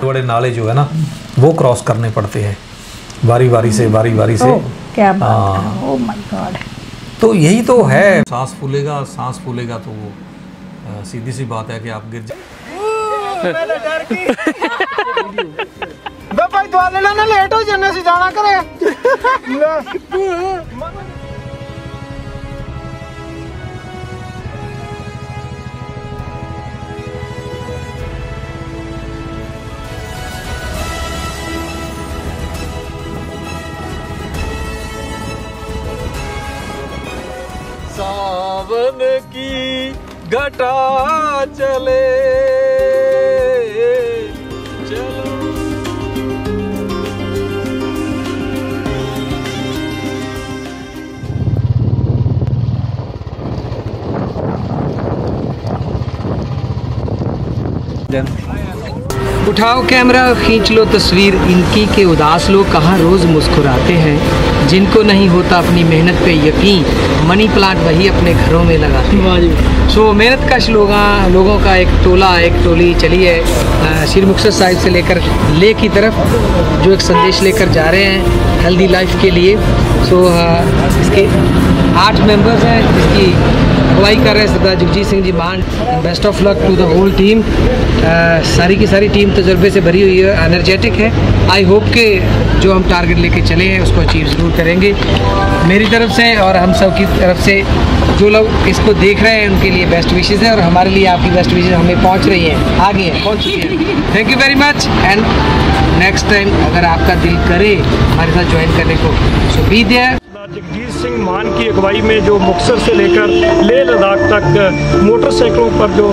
बड़े नाले जो है ना वो क्रॉस करने पड़ते हैं बारी बारी से क्या बात है, ओह माय गॉड। तो यही तो है, सांस फूलेगा तो वो सीधी सी बात है कि आप गिर भाई तो ना लेट हो जाने से जाना करे। सावन की घटा चले चलो। उठाओ कैमरा, खींच लो तस्वीर इनकी के उदास लोग कहाँ रोज़ मुस्कुराते हैं। जिनको नहीं होता अपनी मेहनत पे यकीन, मनी प्लांट वही अपने घरों में लगाते हैं। सो मेहनत कश लोगों का एक टोली चली है श्री मुक्तसर साहिब से लेकर लेह की तरफ, जो एक संदेश लेकर जा रहे हैं हेल्दी लाइफ के लिए। सो इसके 8 मेंबर्स हैं जिसकी अगुवाई कर रहे हैं सरदार Jagjit Singh ji Mann. Best of luck to the whole team. सारी की सारी टीम तजर्बे से भरी हुई है, एनर्जेटिक है। आई होप के जो हम टारगेट लेके चले हैं उसको अचीव ज़रूर करेंगे। मेरी तरफ से और हम सब की तरफ से जो लोग इसको देख रहे हैं उनके लिए बेस्ट विशेज़ हैं, और हमारे लिए आपकी बेस्ट विशेज़ हमें पहुंच रही हैं, आगे हैं, पहुंच चुकी हैं। Thank you very much and next time अगर आपका दिल करे हमारे साथ ज्वाइन करने को, सो बी देयर। जगजीत सिंह मान की अगुवाई में जो मुक्तसर से लेकर लेह लद्दाख तक मोटरसाइकिलों पर जो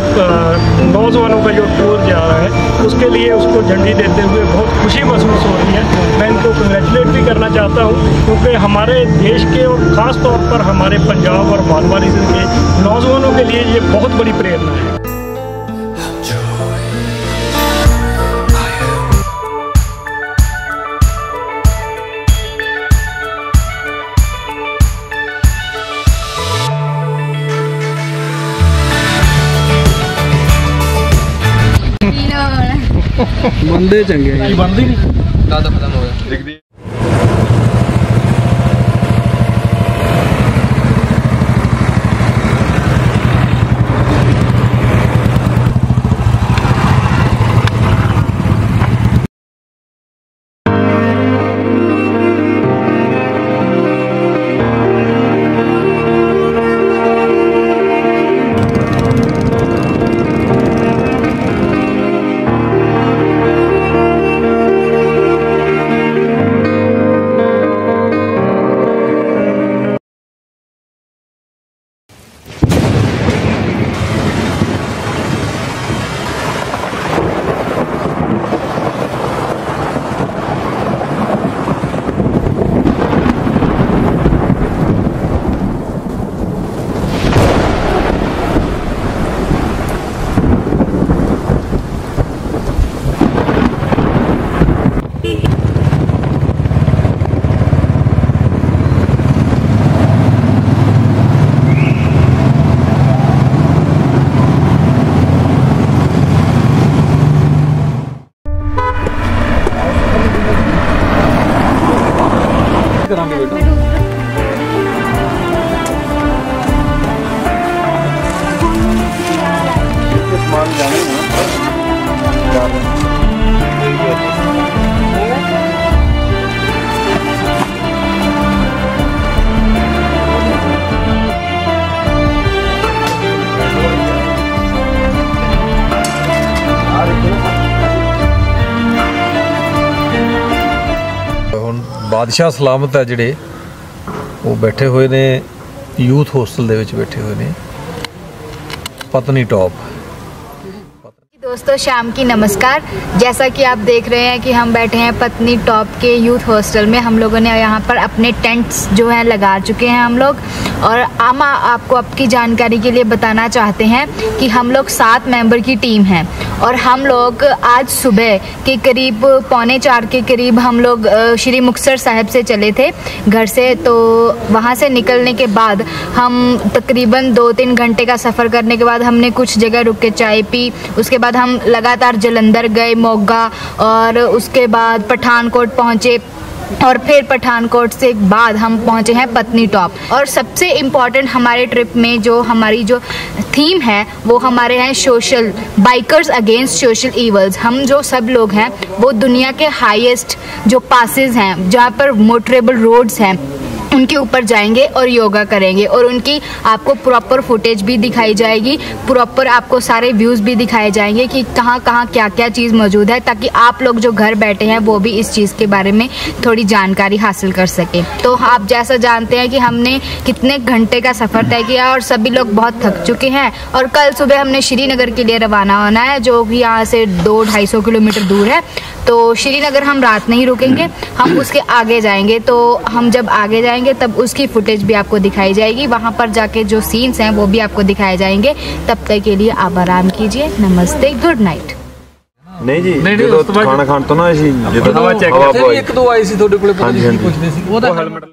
नौजवानों का जो टूर जा रहा है, उसके लिए उसको झंडी देते हुए बहुत खुशी महसूस हो रही है। मैं इनको कंग्रेचुलेट भी करना चाहता हूँ, क्योंकि हमारे देश के और ख़ास तौर पर हमारे पंजाब और मालवा रीजन के नौजवानों के लिए ये बहुत बड़ी प्रेरणा है। बंदे चंगे बंदी नहीं दादा खत्म हो गया। बादशाह सलामत है जिहड़े वो बैठे हुए ने यूथ होस्टल दे विच बैठे हुए ने पत्नी टॉप। दोस्तों शाम की नमस्कार। जैसा कि आप देख रहे हैं कि हम बैठे हैं पत्नी टॉप के यूथ हॉस्टल में। हम लोगों ने यहाँ पर अपने टेंट्स जो है लगा चुके हैं हम लोग, और हम आपको आपकी जानकारी के लिए बताना चाहते हैं कि हम लोग 7 मेंबर की टीम हैं, और हम लोग आज सुबह के करीब 3:45 के करीब हम लोग श्री मुक्तसर साहिब से चले थे घर से। तो वहाँ से निकलने के बाद हम तकरीबन 2-3 घंटे का सफ़र करने के बाद हमने कुछ जगह रुक के चाय पी। उसके बाद हम हम लगातार जलंधर गए, मोगा, और उसके बाद पठानकोट पहुँचे, और फिर पठानकोट से बाद हम पहुंचे हैं पत्नी टॉप। और सबसे इम्पॉर्टेंट हमारे ट्रिप में जो हमारी जो थीम है वो हमारे हैं social, bikers against social evils. हम जो सब लोग हैं वो दुनिया के हाईएस्ट जो पासेस हैं, जहाँ पर मोटरेबल रोड्स हैं, उनके ऊपर जाएंगे और योगा करेंगे, और उनकी आपको प्रॉपर फुटेज भी दिखाई जाएगी, प्रॉपर आपको सारे व्यूज़ भी दिखाए जाएंगे कि कहाँ कहाँ क्या क्या चीज़ मौजूद है, ताकि आप लोग जो घर बैठे हैं वो भी इस चीज़ के बारे में थोड़ी जानकारी हासिल कर सकें। तो आप जैसा जानते हैं कि हमने कितने घंटे का सफ़र तय किया और सभी लोग बहुत थक चुके हैं, और कल सुबह हमने श्रीनगर के लिए रवाना होना है, जो कि यहाँ से 200-250 किलोमीटर दूर है। तो श्रीनगर हम रात नहीं रुकेंगे, हम उसके आगे जाएंगे। तो हम जब आगे जाएंगे तब उसकी फुटेज भी आपको दिखाई जाएगी, वहाँ पर जाके जो सीन्स हैं वो भी आपको दिखाए जाएंगे। तब तक के लिए आप आराम कीजिए। नमस्ते, गुड नाइट। नहीं जी, नहीं, जो उस तो खाना खान तो ना ऐसी हवा चेक करते एक दो आई सी थोड़े कोले हाँ जी, हाँ जी। पुछदे सी ਉਹਦਾ हेलमेट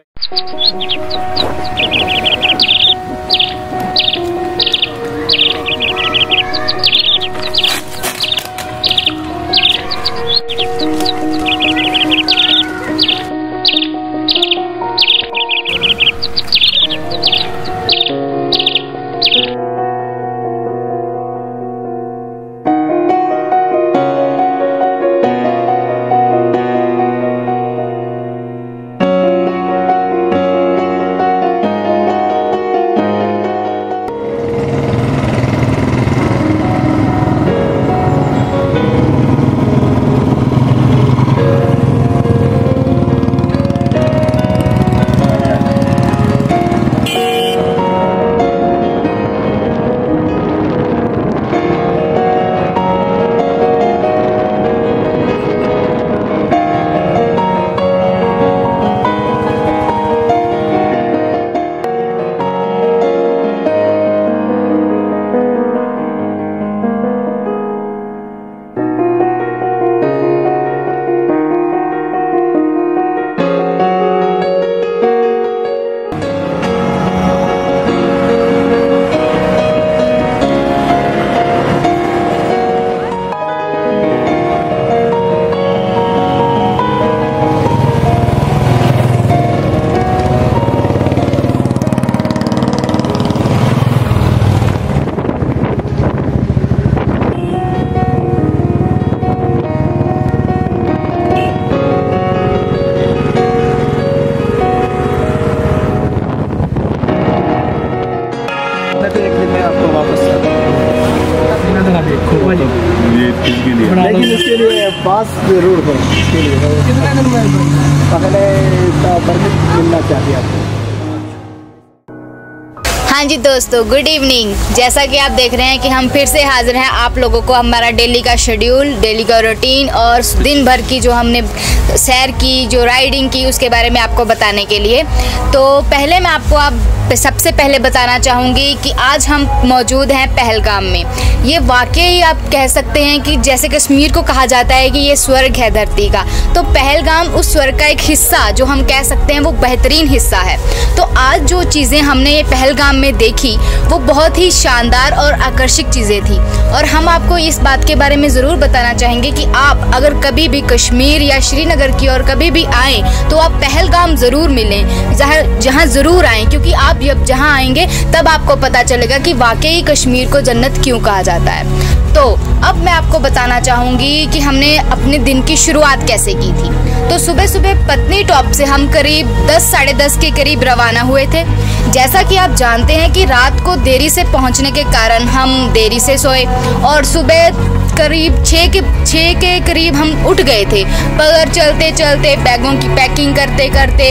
लेकिन इसके लिए पास जरूर है, इसके लिए कितने दिन में पहले का परमिट मिलना चाहिए आपको। हाँ जी दोस्तों, गुड इवनिंग। जैसा कि आप देख रहे हैं कि हम फिर से हाजिर हैं आप लोगों को हमारा डेली का शेड्यूल, डेली का रूटीन और दिन भर की जो हमने सैर की, जो राइडिंग की, उसके बारे में आपको बताने के लिए। तो पहले मैं आपको सबसे पहले बताना चाहूँगी कि आज हम मौजूद हैं पहलगाम में। ये वाकई आप कह सकते हैं कि जैसे कश्मीर को कहा जाता है कि ये स्वर्ग है धरती का, तो पहलगाम उस स्वर्ग का एक हिस्सा, जो हम कह सकते हैं वो बेहतरीन हिस्सा है। तो आज जो चीज़ें हमने ये पहलगाम में देखी वो बहुत ही शानदार और आकर्षक चीज़ें थी, और हम आपको इस बात के बारे में ज़रूर बताना चाहेंगे कि आप अगर कभी भी कश्मीर या श्रीनगर की ओर कभी भी आएँ तो आप पहलगाम ज़रूर मिलें, जहाँ ज़रूर आएँ, क्योंकि आप जब जहाँ आएंगे तब आपको पता चलेगा कि वाकई कश्मीर को जन्नत क्यों कहा जाता है। तो अब मैं आपको बताना चाहूँगी कि हमने अपने दिन की शुरुआत कैसे की थी। तो सुबह सुबह पत्नी टॉप से हम करीब 10-साढ़े 10 के करीब रवाना हुए थे। जैसा कि आप जानते हैं कि रात को देरी से पहुंचने के कारण हम देरी से सोए, और सुबह करीब 6 के करीब हम उठ गए थे। पर चलते चलते, बैगों की पैकिंग करते करते,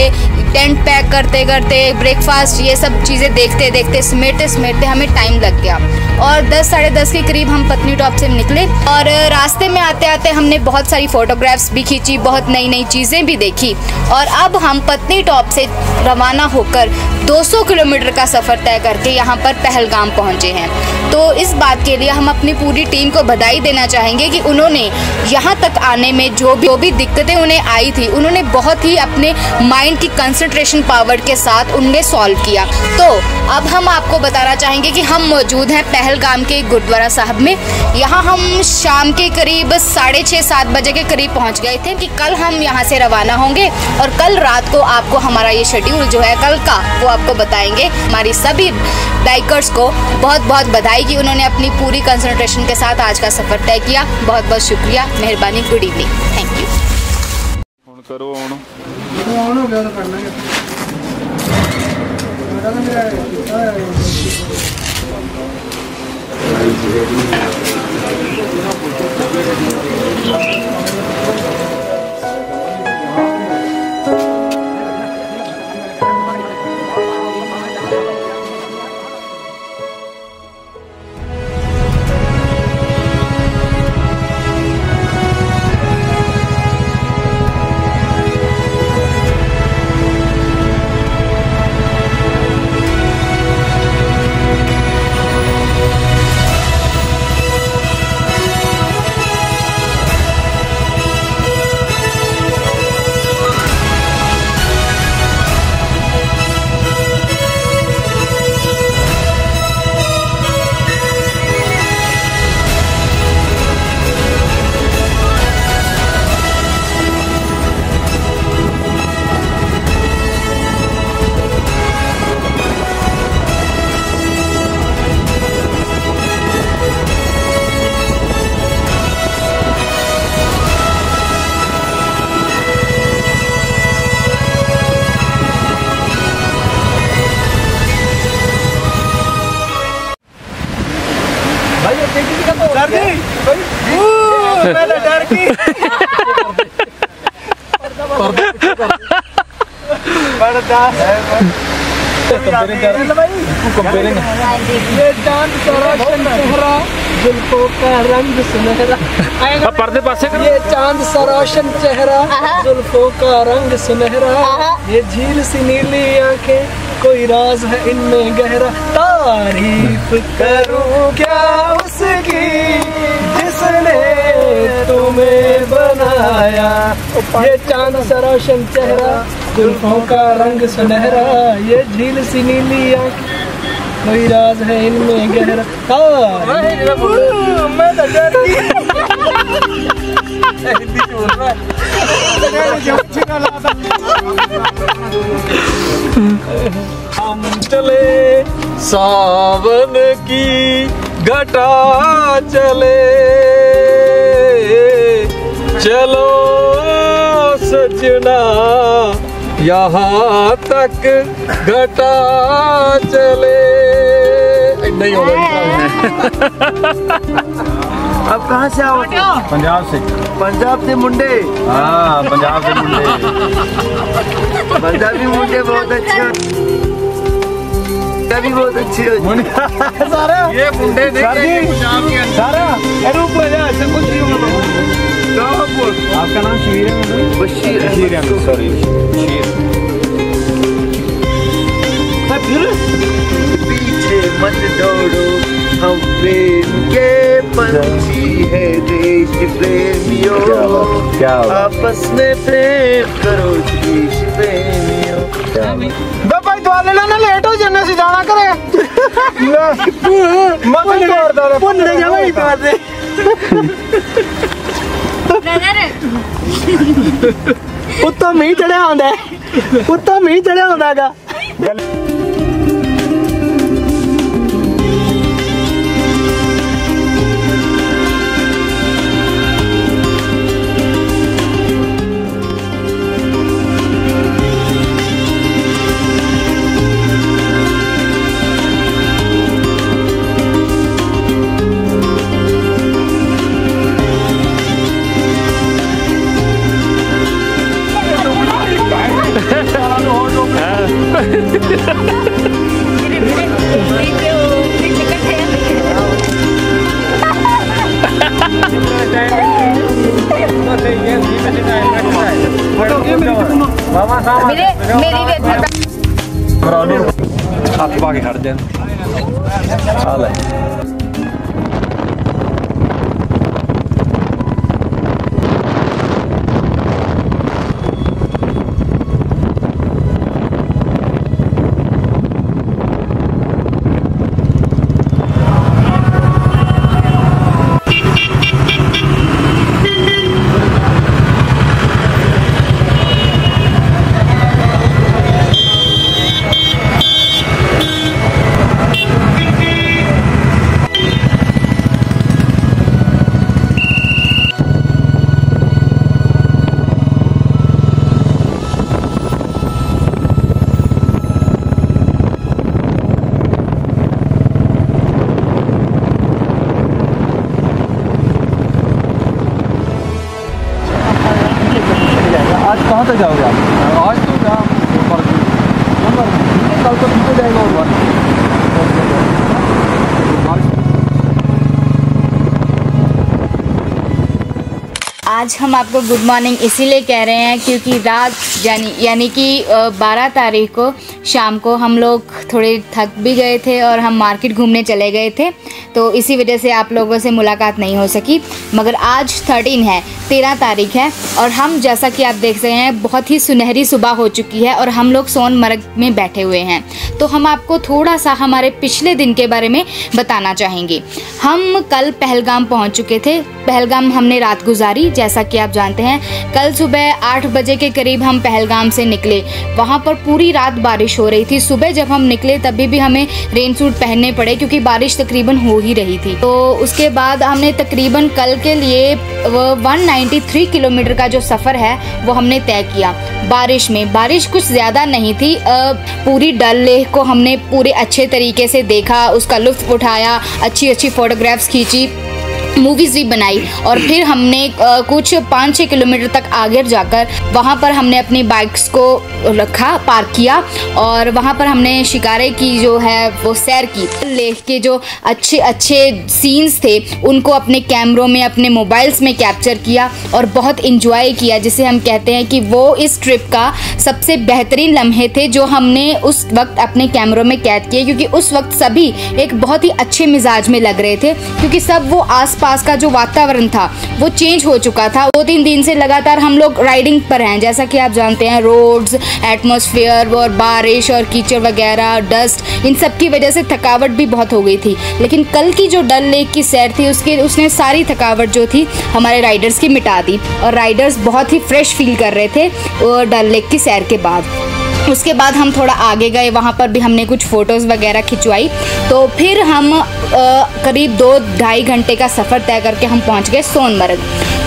टेंट पैक करते करते, ब्रेकफास्ट, ये सब चीज़ें देखते देखते, समेटते समेटते हमें टाइम लग गया, और 10-साढ़े 10 के करीब हम पत्नी टॉप से निकले। और रास्ते में आते आते हमने बहुत सारी फ़ोटोग्राफ्स भी खींची, बहुत नई नई चीज़ें भी देखी, और अब हम पत्नी टॉप से रवाना होकर 200 किलोमीटर का सफ़र तय करके यहाँ पर पहलगाम पहुँचे हैं। तो इस बात के लिए हम अपनी पूरी टीम को बधाई देना चाहेंगे कि उन्होंने यहाँ तक आने में जो भी दिक्कतें उन्हें आई थी, उन्होंने बहुत ही अपने माइंड की कंसंट्रेशन कंसंट्रेशन पावर के साथ उनने सॉल्व किया। तो अब हम आपको बताना चाहेंगे कि हम मौजूद हैं पहलगाम के गुरुद्वारा साहब में। यहाँ हम शाम के करीब 6:30-7 बजे के करीब पहुँच गए थे कि कल हम यहाँ से रवाना होंगे और कल रात को आपको हमारा ये शेड्यूल जो है कल का वो आपको बताएंगे। हमारी सभी बाइकर्स को बहुत बहुत बधाई कि उन्होंने अपनी पूरी कंसंट्रेशन के साथ आज का सफ़र तय किया। बहुत बहुत शुक्रिया, मेहरबानी, गुड इवनिंग, थैंक यू। करो ऑन हो गया तो कर लेंगे। मैं तो डर की ये चांद का रोशन चेहरा, जुल्फों का रंग सुनहरा। पर्दे पासे करो। ये चांद सा रोशन चेहरा, जुल्फों का रंग सुनहरा। ये झील सी नीली आंखें, कोई राज है इनमें गहरा। तारीफ करूं क्या उसकी जिसने तुम्हें बनाया। ये चांद सा रोशन चेहरा, जुल्फों का रंग सुनहरा। ये झील सी नीली आंखें, कोई राज है इनमें गहरा। मैं तो डर गई। हम चले सावन की घटा चले, चलो सजना यहाँ तक घटा चले। नहीं हो रहा। अब कहाँ से आओ? पंजाब से। पंजाब से मुंडे। हाँ पंजाब से मुंडे। पंजाबी मुंडे बहुत अच्छे, भी बहुत अच्छी हो। सारा ये मुंडे सारा कुछ नहीं। आपका नाम शबीर है? बशीर अहमद, सॉरी बशीर। पीछे मत दौड़ो, हम प्रेम के पंछी है देश प्रेमियों। क्या आपस में प्रेम करो देश प्रेमियों। भाई तो लेना ना, लेट हो जाने से जाना करे। उत्तो मींह चढ़िया आंदा है, उत्तो मींह चढ़िया आंदा गा। हथ पा के खड़ जाए। आज हम आपको गुड मॉर्निंग इसीलिए कह रहे हैं क्योंकि रात यानी कि 12 तारीख को शाम को हम लोग थोड़े थक भी गए थे और हम मार्केट घूमने चले गए थे, तो इसी वजह से आप लोगों से मुलाकात नहीं हो सकी। मगर आज 13 तारीख है और हम जैसा कि आप देख रहे हैं बहुत ही सुनहरी सुबह हो चुकी है और हम लोग सोनमर्ग में बैठे हुए हैं। तो हम आपको थोड़ा सा हमारे पिछले दिन के बारे में बताना चाहेंगे। हम कल पहलगाम पहुंच चुके थे। पहलगाम हमने रात गुजारी, जैसा कि आप जानते हैं। कल सुबह 8 बजे के करीब हम पहलगाम से निकले। वहाँ पर पूरी रात बारिश हो रही थी। सुबह जब हम निकले तभी भी हमें रेन सूट पहनने पड़े क्योंकि बारिश तकरीबन हो ही रही थी। तो उसके बाद हमने तकरीबन कल के लिए 193 किलोमीटर का जो सफ़र है वो हमने तय किया। बारिश कुछ ज़्यादा नहीं थी। पूरी डल लेक को हमने पूरे अच्छे तरीके से देखा, उसका लुत्फ़ उठाया, अच्छी फोटोग्राफ्स खींची, मूवीज़ भी बनाई। और फिर हमने कुछ 5-6 किलोमीटर तक आगे जाकर वहाँ पर हमने अपनी बाइक्स को रखा, पार्क किया और वहाँ पर हमने शिकारे की जो है वो सैर की। लेक के जो अच्छे सीन्स थे उनको अपने कैमरों में, अपने मोबाइल्स में कैप्चर किया और बहुत इंजॉय किया, जिसे हम कहते हैं कि वो इस ट्रिप का सबसे बेहतरीन लम्हे थे जो हमने उस वक्त अपने कैमरों में कैद किए। क्योंकि उस वक्त सभी एक बहुत ही अच्छे मिजाज में लग रहे थे क्योंकि सब वो पास का जो वातावरण था वो चेंज हो चुका था। 2-3 दिन से लगातार हम लोग राइडिंग पर हैं, जैसा कि आप जानते हैं। रोड्स, एटमॉस्फेयर और बारिश और कीचड़ वगैरह, डस्ट, इन सब की वजह से थकावट भी बहुत हो गई थी। लेकिन कल की जो डल लेक की सैर थी उसने सारी थकावट जो थी हमारे राइडर्स की मिटा दी और राइडर्स बहुत ही फ्रेश फील कर रहे थे डल लेक की सैर के बाद। उसके बाद हम थोड़ा आगे गए, वहाँ पर भी हमने कुछ फ़ोटोज़ वगैरह खिंचवाई। तो फिर हम करीब 2-2.5 घंटे का सफ़र तय करके हम पहुँच गए सोनमर्ग।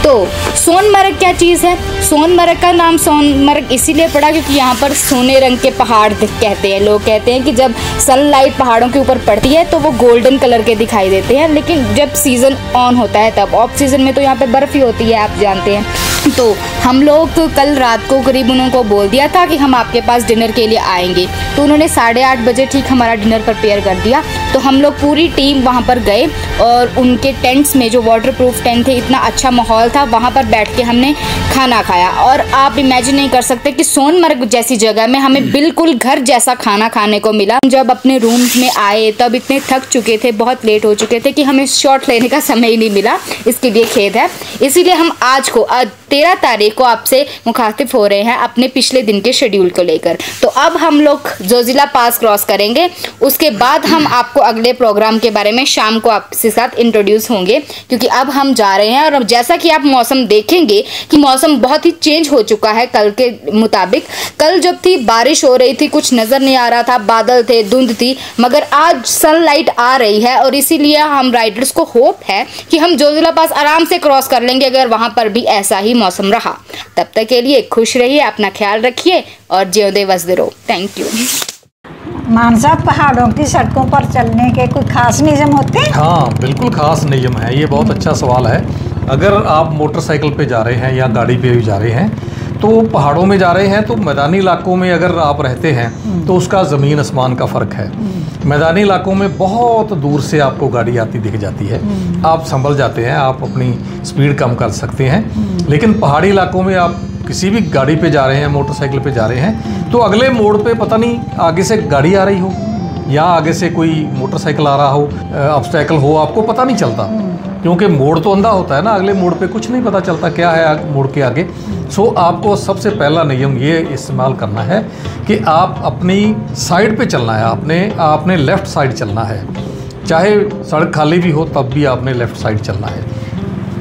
तो सोनमर्ग क्या चीज़ है? सोनमर्ग का नाम सोनमर्ग इसीलिए पड़ा क्योंकि यहाँ पर सोने रंग के पहाड़ कहते हैं। लोग कहते हैं कि जब सनलाइट पहाड़ों के ऊपर पड़ती है तो वो गोल्डन कलर के दिखाई देते हैं, लेकिन जब सीज़न ऑन होता है तब। ऑफ सीज़न में तो यहाँ पे बर्फ़ ही होती है, आप जानते हैं। तो हम लोग कल रात को करीब उनको बोल दिया था कि हम आपके पास डिनर के लिए आएंगे, तो उन्होंने 8:30 बजे ठीक हमारा डिनर प्रिपेयर कर दिया। तो हम लोग पूरी टीम वहाँ पर गए और उनके टेंट्स में, जो वाटरप्रूफ टेंट थे, इतना अच्छा माहौल था, वहाँ पर बैठ के हमने खाना खाया। और आप इमेजिन नहीं कर सकते कि सोनमर्ग जैसी जगह में हमें बिल्कुल घर जैसा खाना खाने को मिला। जब अपने रूम में आए तब इतने थक चुके थे, बहुत लेट हो चुके थे कि हमें शॉट लेने का समय ही नहीं मिला। इसके लिए खेद है। इसीलिए हम आज को 13 तारीख को आपसे मुखातिब हो रहे हैं अपने पिछले दिन के शेड्यूल को लेकर। तो अब हम लोग जोजिला पास क्रॉस करेंगे, उसके बाद हम आपको अगले प्रोग्राम के बारे में शाम को आपके साथ इंट्रोड्यूस होंगे क्योंकि अब हम जा रहे हैं। और जैसा कि आप मौसम देखेंगे कि मौसम बहुत ही चेंज हो चुका है कल के मुताबिक। कल जब थी बारिश हो रही थी, कुछ नज़र नहीं आ रहा था, बादल थे, धुंध थी, मगर आज सनलाइट आ रही है और इसीलिए हम राइडर्स को होप है कि हम जोजिला पास आराम से क्रॉस कर लेंगे अगर वहाँ पर भी ऐसा ही मौसम रहा। तब तक के लिए खुश रहिए, अपना ख्याल रखिए और जियोंदे वसदे रहो। Thank you. मानसा, पहाड़ों की सड़कों पर चलने के कोई खास नियम होते हैं? हाँ, बिल्कुल खास नियम है। ये बहुत अच्छा सवाल है। अगर आप मोटरसाइकिल पे जा रहे हैं या गाड़ी पे भी जा रहे हैं तो पहाड़ों में जा रहे हैं तो मैदानी इलाकों में अगर आप रहते हैं तो उसका ज़मीन आसमान का फ़र्क है। मैदानी इलाकों में बहुत दूर से आपको गाड़ी आती दिख जाती है, आप संभल जाते हैं, आप अपनी स्पीड कम कर सकते हैं। लेकिन पहाड़ी इलाकों में आप किसी भी गाड़ी पे जा रहे हैं, मोटरसाइकिल पे जा रहे हैं, तो अगले मोड़ पे पता नहीं आगे से गाड़ी आ रही हो या आगे से कोई मोटरसाइकिल आ रहा हो, ऑब्स्टैकल हो, आपको पता नहीं चलता क्योंकि मोड़ तो अंधा होता है ना। अगले मोड़ पे कुछ नहीं पता चलता क्या है मोड़ के आगे। सो आपको सबसे पहला नियम ये इस्तेमाल करना है कि आप अपनी साइड पे चलना है, आपने लेफ़्ट साइड चलना है। चाहे सड़क खाली भी हो तब भी आपने लेफ़्ट साइड चलना है।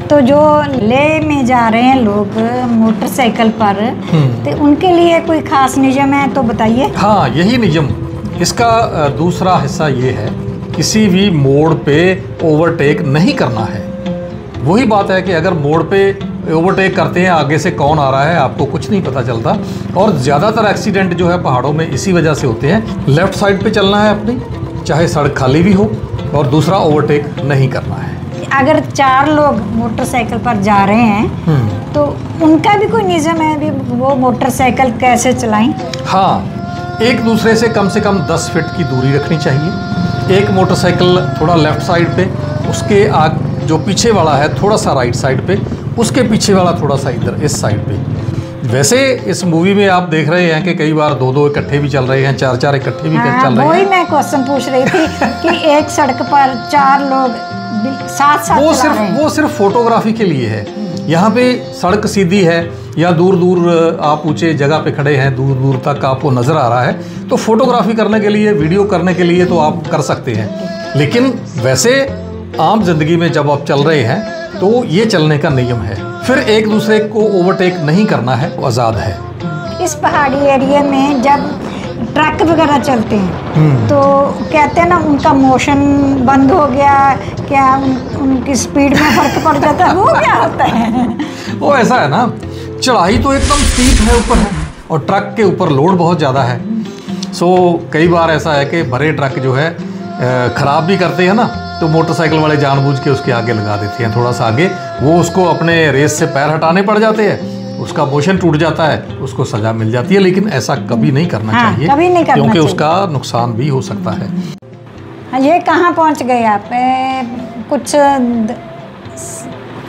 तो जो लेह में जा रहे हैं लोग मोटरसाइकिल पर, तो उनके लिए कोई खास नियम है तो बताइए। हाँ, यही नियम। इसका दूसरा हिस्सा ये है, किसी भी मोड़ पे ओवरटेक नहीं करना है। वही बात है कि अगर मोड़ पे ओवरटेक करते हैं, आगे से कौन आ रहा है आपको कुछ नहीं पता चलता। और ज़्यादातर एक्सीडेंट जो है पहाड़ों में इसी वजह से होते हैं। लेफ़्ट साइड पे चलना है अपनी, चाहे सड़क खाली भी हो, और दूसरा ओवरटेक नहीं करना है। अगर 4 लोग मोटरसाइकिल पर जा रहे हैं तो उनका भी कोई नियम है, भी वो मोटरसाइकिल कैसे चलाएं? हाँ, एक दूसरे से कम 10 फीट की दूरी रखनी चाहिए। एक मोटरसाइकिल थोड़ा लेफ़्ट साइड पे, उसके जो पीछे वाला है थोड़ा सा राइट साइड पे, उसके पीछे वाला थोड़ा सा इधर इस साइड पे। वैसे इस मूवी में आप देख रहे हैं कि कई बार 2-2 इकट्ठे भी चल रहे हैं, 4-4 इकट्ठे भी चल रहे वही हैं। मैं क्वेश्चन पूछ रही थी कि एक सड़क पर 4 लोग साथ साथ चला रहे हैं। वो सिर्फ फोटोग्राफी के लिए है। यहाँ पे सड़क सीधी है या दूर दूर आप ऊंचे जगह पे खड़े हैं, दूर दूर तक आपको नज़र आ रहा है, तो फोटोग्राफी करने के लिए, वीडियो करने के लिए तो आप कर सकते हैं। लेकिन वैसे आम जिंदगी में जब आप चल रहे हैं तो ये चलने का नियम है। फिर एक दूसरे को ओवरटेक नहीं करना है, वो आज़ाद है। इस पहाड़ी एरिया में जब ट्रक वगैरह चलते हैं तो कहते हैं ना उनका मोशन बंद हो गया, क्या उनकी स्पीड में फर्क पड़ जाता है, वो क्या होता है? वो ऐसा है ना, चढ़ाई तो एकदम स्टीप है ऊपर है और ट्रक के ऊपर लोड बहुत ज़्यादा है। सो कई बार ऐसा है कि भरे ट्रक जो है ख़राब भी करते हैं ना, तो मोटरसाइकिल वाले जानबूझ के उसके आगे लगा देते हैं, थोड़ा सा आगे, वो उसको अपने रेस से पैर हटाने पड़ जाते हैं, उसका मोशन टूट जाता है, उसको सज़ा मिल जाती है। लेकिन ऐसा कभी नहीं करना चाहिए, कभी नहीं करना क्योंकि चाहिए। उसका नुकसान भी हो सकता है। ये कहाँ पहुँच गए आप? कुछ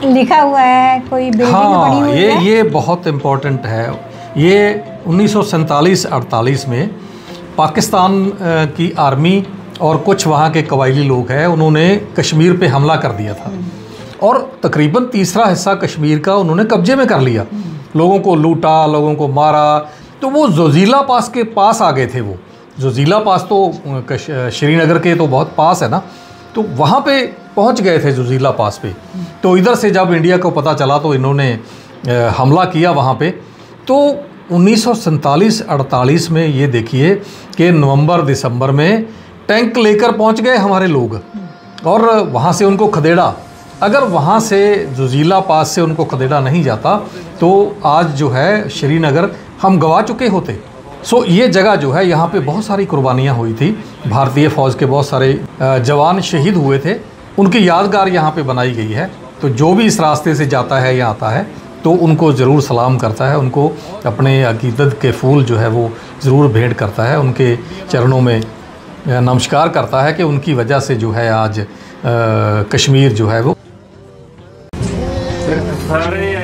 लिखा हुआ है, कोई बिल्डिंग बनी हुई है? ये बहुत इम्पोर्टेंट है। ये 1947-48 में पाकिस्तान की आर्मी और कुछ वहाँ के कबायली लोग हैं, उन्होंने कश्मीर पे हमला कर दिया था और तकरीबन तीसरा हिस्सा कश्मीर का उन्होंने कब्जे में कर लिया, लोगों को लूटा, लोगों को मारा। तो वो जोजीला पास के पास आ गए थे। वो जोजीला पास तो श्रीनगर के तो बहुत पास है ना, तो वहाँ पे पहुँच गए थे जोजीला पास पे। तो इधर से जब इंडिया को पता चला तो इन्होंने हमला किया वहाँ पे। तो 1947-48 में ये देखिए कि नवंबर-दिसंबर में टैंक लेकर पहुँच गए हमारे लोग और वहाँ से उनको खदेड़ा। अगर वहाँ से जोजीला पास से उनको खदेड़ा नहीं जाता तो आज जो है श्रीनगर हम गवा चुके होते। सो ये जगह जो है, यहाँ पे बहुत सारी कुर्बानियाँ हुई थी, भारतीय फ़ौज के बहुत सारे जवान शहीद हुए थे, उनकी यादगार यहाँ पे बनाई गई है। तो जो भी इस रास्ते से जाता है या आता है तो उनको ज़रूर सलाम करता है, उनको अपने अकीदत के फूल जो है वो ज़रूर भेंट करता है, उनके चरणों में नमस्कार करता है कि उनकी वजह से जो है आज कश्मीर जो है वो सारे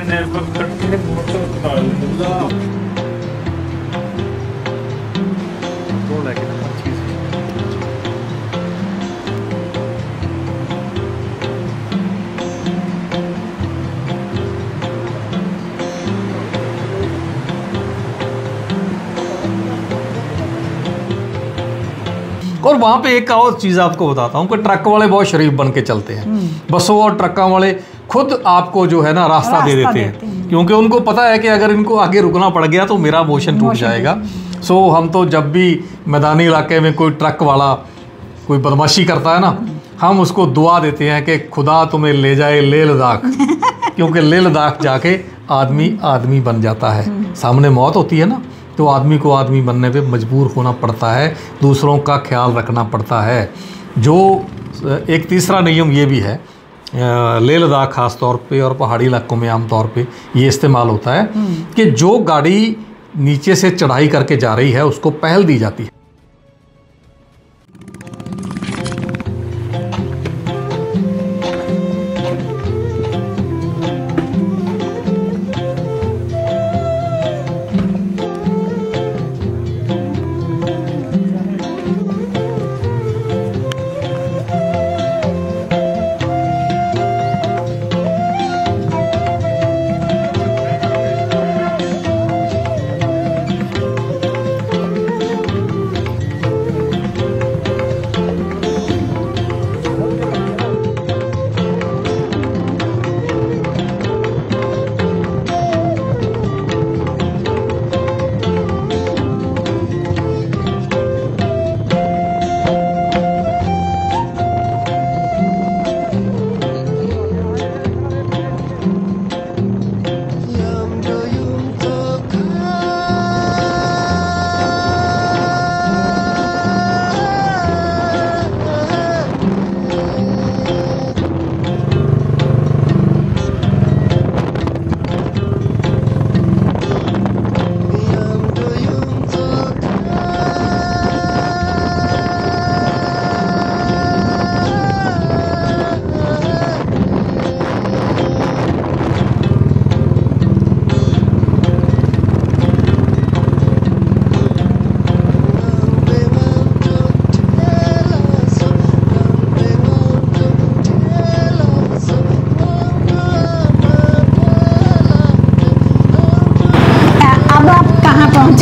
और वहाँ पे एक और चीज़ आपको बताता हूँ कि ट्रक वाले बहुत शरीफ बन के चलते हैं। बसों और ट्रकों वाले खुद आपको जो है ना रास्ता दे देते हैं, क्योंकि उनको पता है कि अगर इनको आगे रुकना पड़ गया तो मेरा मोशन टूट जाएगा। सो हम तो जब भी मैदानी इलाके में कोई ट्रक वाला कोई बदमाशी करता है ना, हम उसको दुआ देते हैं कि खुदा तुम्हें ले जाए लेह लद्दाख, क्योंकि लेह लद्दाख जाके आदमी आदमी बन जाता है। सामने मौत होती है ना, तो आदमी को आदमी बनने पे मजबूर होना पड़ता है, दूसरों का ख्याल रखना पड़ता है। जो एक तीसरा नियम ये भी है, लेह लद्दाख ख़ास तौर पे और पहाड़ी इलाकों में आम तौर पे ये इस्तेमाल होता है कि जो गाड़ी नीचे से चढ़ाई करके जा रही है उसको पहल दी जाती है।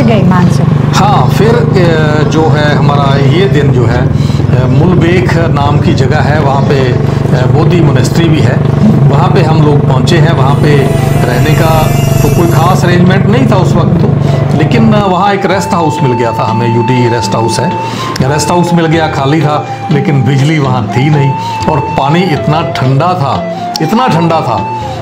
पहुंच गए मानसून। हाँ, फिर जो है हमारा ये दिन जो है मुलबेख नाम की जगह है, वहाँ पे बोधि मोनेस्ट्री भी है, वहाँ पे हम लोग पहुँचे हैं। वहाँ पे रहने का तो कोई ख़ास अरेंजमेंट नहीं था उस वक्त तो, लेकिन वहाँ एक रेस्ट हाउस मिल गया था हमें। यूडी रेस्ट हाउस है, रेस्ट हाउस मिल गया, खाली था, लेकिन बिजली वहाँ थी नहीं और पानी इतना ठंडा था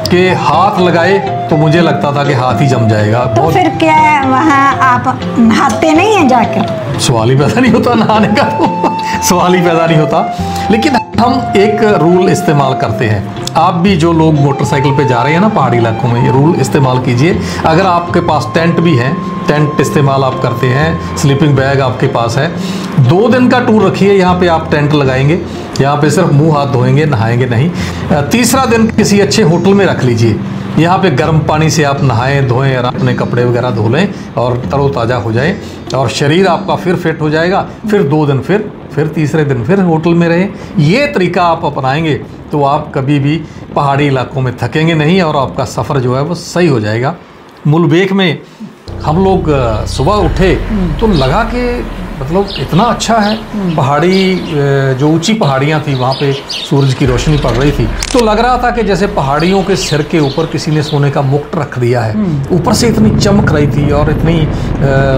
कि हाथ लगाए तो मुझे लगता था कि हाथ ही जम जाएगा। तो फिर क्या वहाँ आप नहाते नहीं हैं जाकर? सवाल ही पैदा नहीं होता नहाने का, तो सवाल ही पैदा नहीं होता। लेकिन हम एक रूल इस्तेमाल करते हैं। आप भी जो लोग मोटरसाइकिल पे जा रहे हैं ना पहाड़ी इलाकों में, ये रूल इस्तेमाल कीजिए। अगर आपके पास टेंट भी है, टेंट इस्तेमाल आप करते हैं, स्लीपिंग बैग आपके पास है, 2 दिन का टूर रखिए। यहाँ पे आप टेंट लगाएंगे, यहाँ पे सिर्फ मुंह हाथ धोएंगे, नहाएंगे नहीं। तीसरा दिन किसी अच्छे होटल में रख लीजिए, यहाँ पे गर्म पानी से आप नहाएं धोएं और अपने कपड़े वगैरह धो लें और तरोताज़ा हो जाए और शरीर आपका फिर फिट हो जाएगा। फिर 2 दिन फिर तीसरे दिन फिर होटल में रहें। ये तरीका आप अपनाएंगे तो आप कभी भी पहाड़ी इलाकों में थकेंगे नहीं और आपका सफ़र जो है वो सही हो जाएगा। मुलबेख में हम लोग सुबह उठे तो लगा कि मतलब इतना अच्छा है, पहाड़ी जो ऊंची पहाड़ियाँ थी वहाँ पे सूरज की रोशनी पड़ रही थी, तो लग रहा था कि जैसे पहाड़ियों के सिर के ऊपर किसी ने सोने का मुकुट रख दिया है। ऊपर से इतनी चमक रही थी और इतनी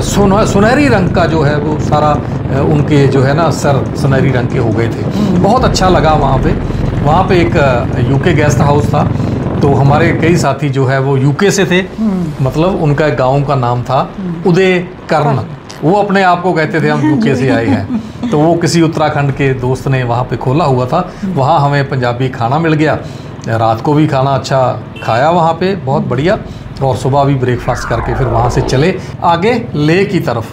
सुनहरी रंग का जो है वो सारा उनके जो है ना सर सुनहरी रंग के हो गए थे। बहुत अच्छा लगा वहाँ पे एक यूके गेस्ट हाउस था, तो हमारे कई साथी जो है वो यूके से थे, मतलब उनका गांव का नाम था उदय कर्ण। वो अपने आप को कहते थे हम यूके से आए हैं। तो वो किसी उत्तराखंड के दोस्त ने वहाँ पे खोला हुआ था, वहाँ हमें पंजाबी खाना मिल गया। रात को भी खाना अच्छा खाया वहाँ पे, बहुत बढ़िया। और सुबह भी ब्रेकफास्ट करके फिर वहाँ से चले आगे लेह की तरफ।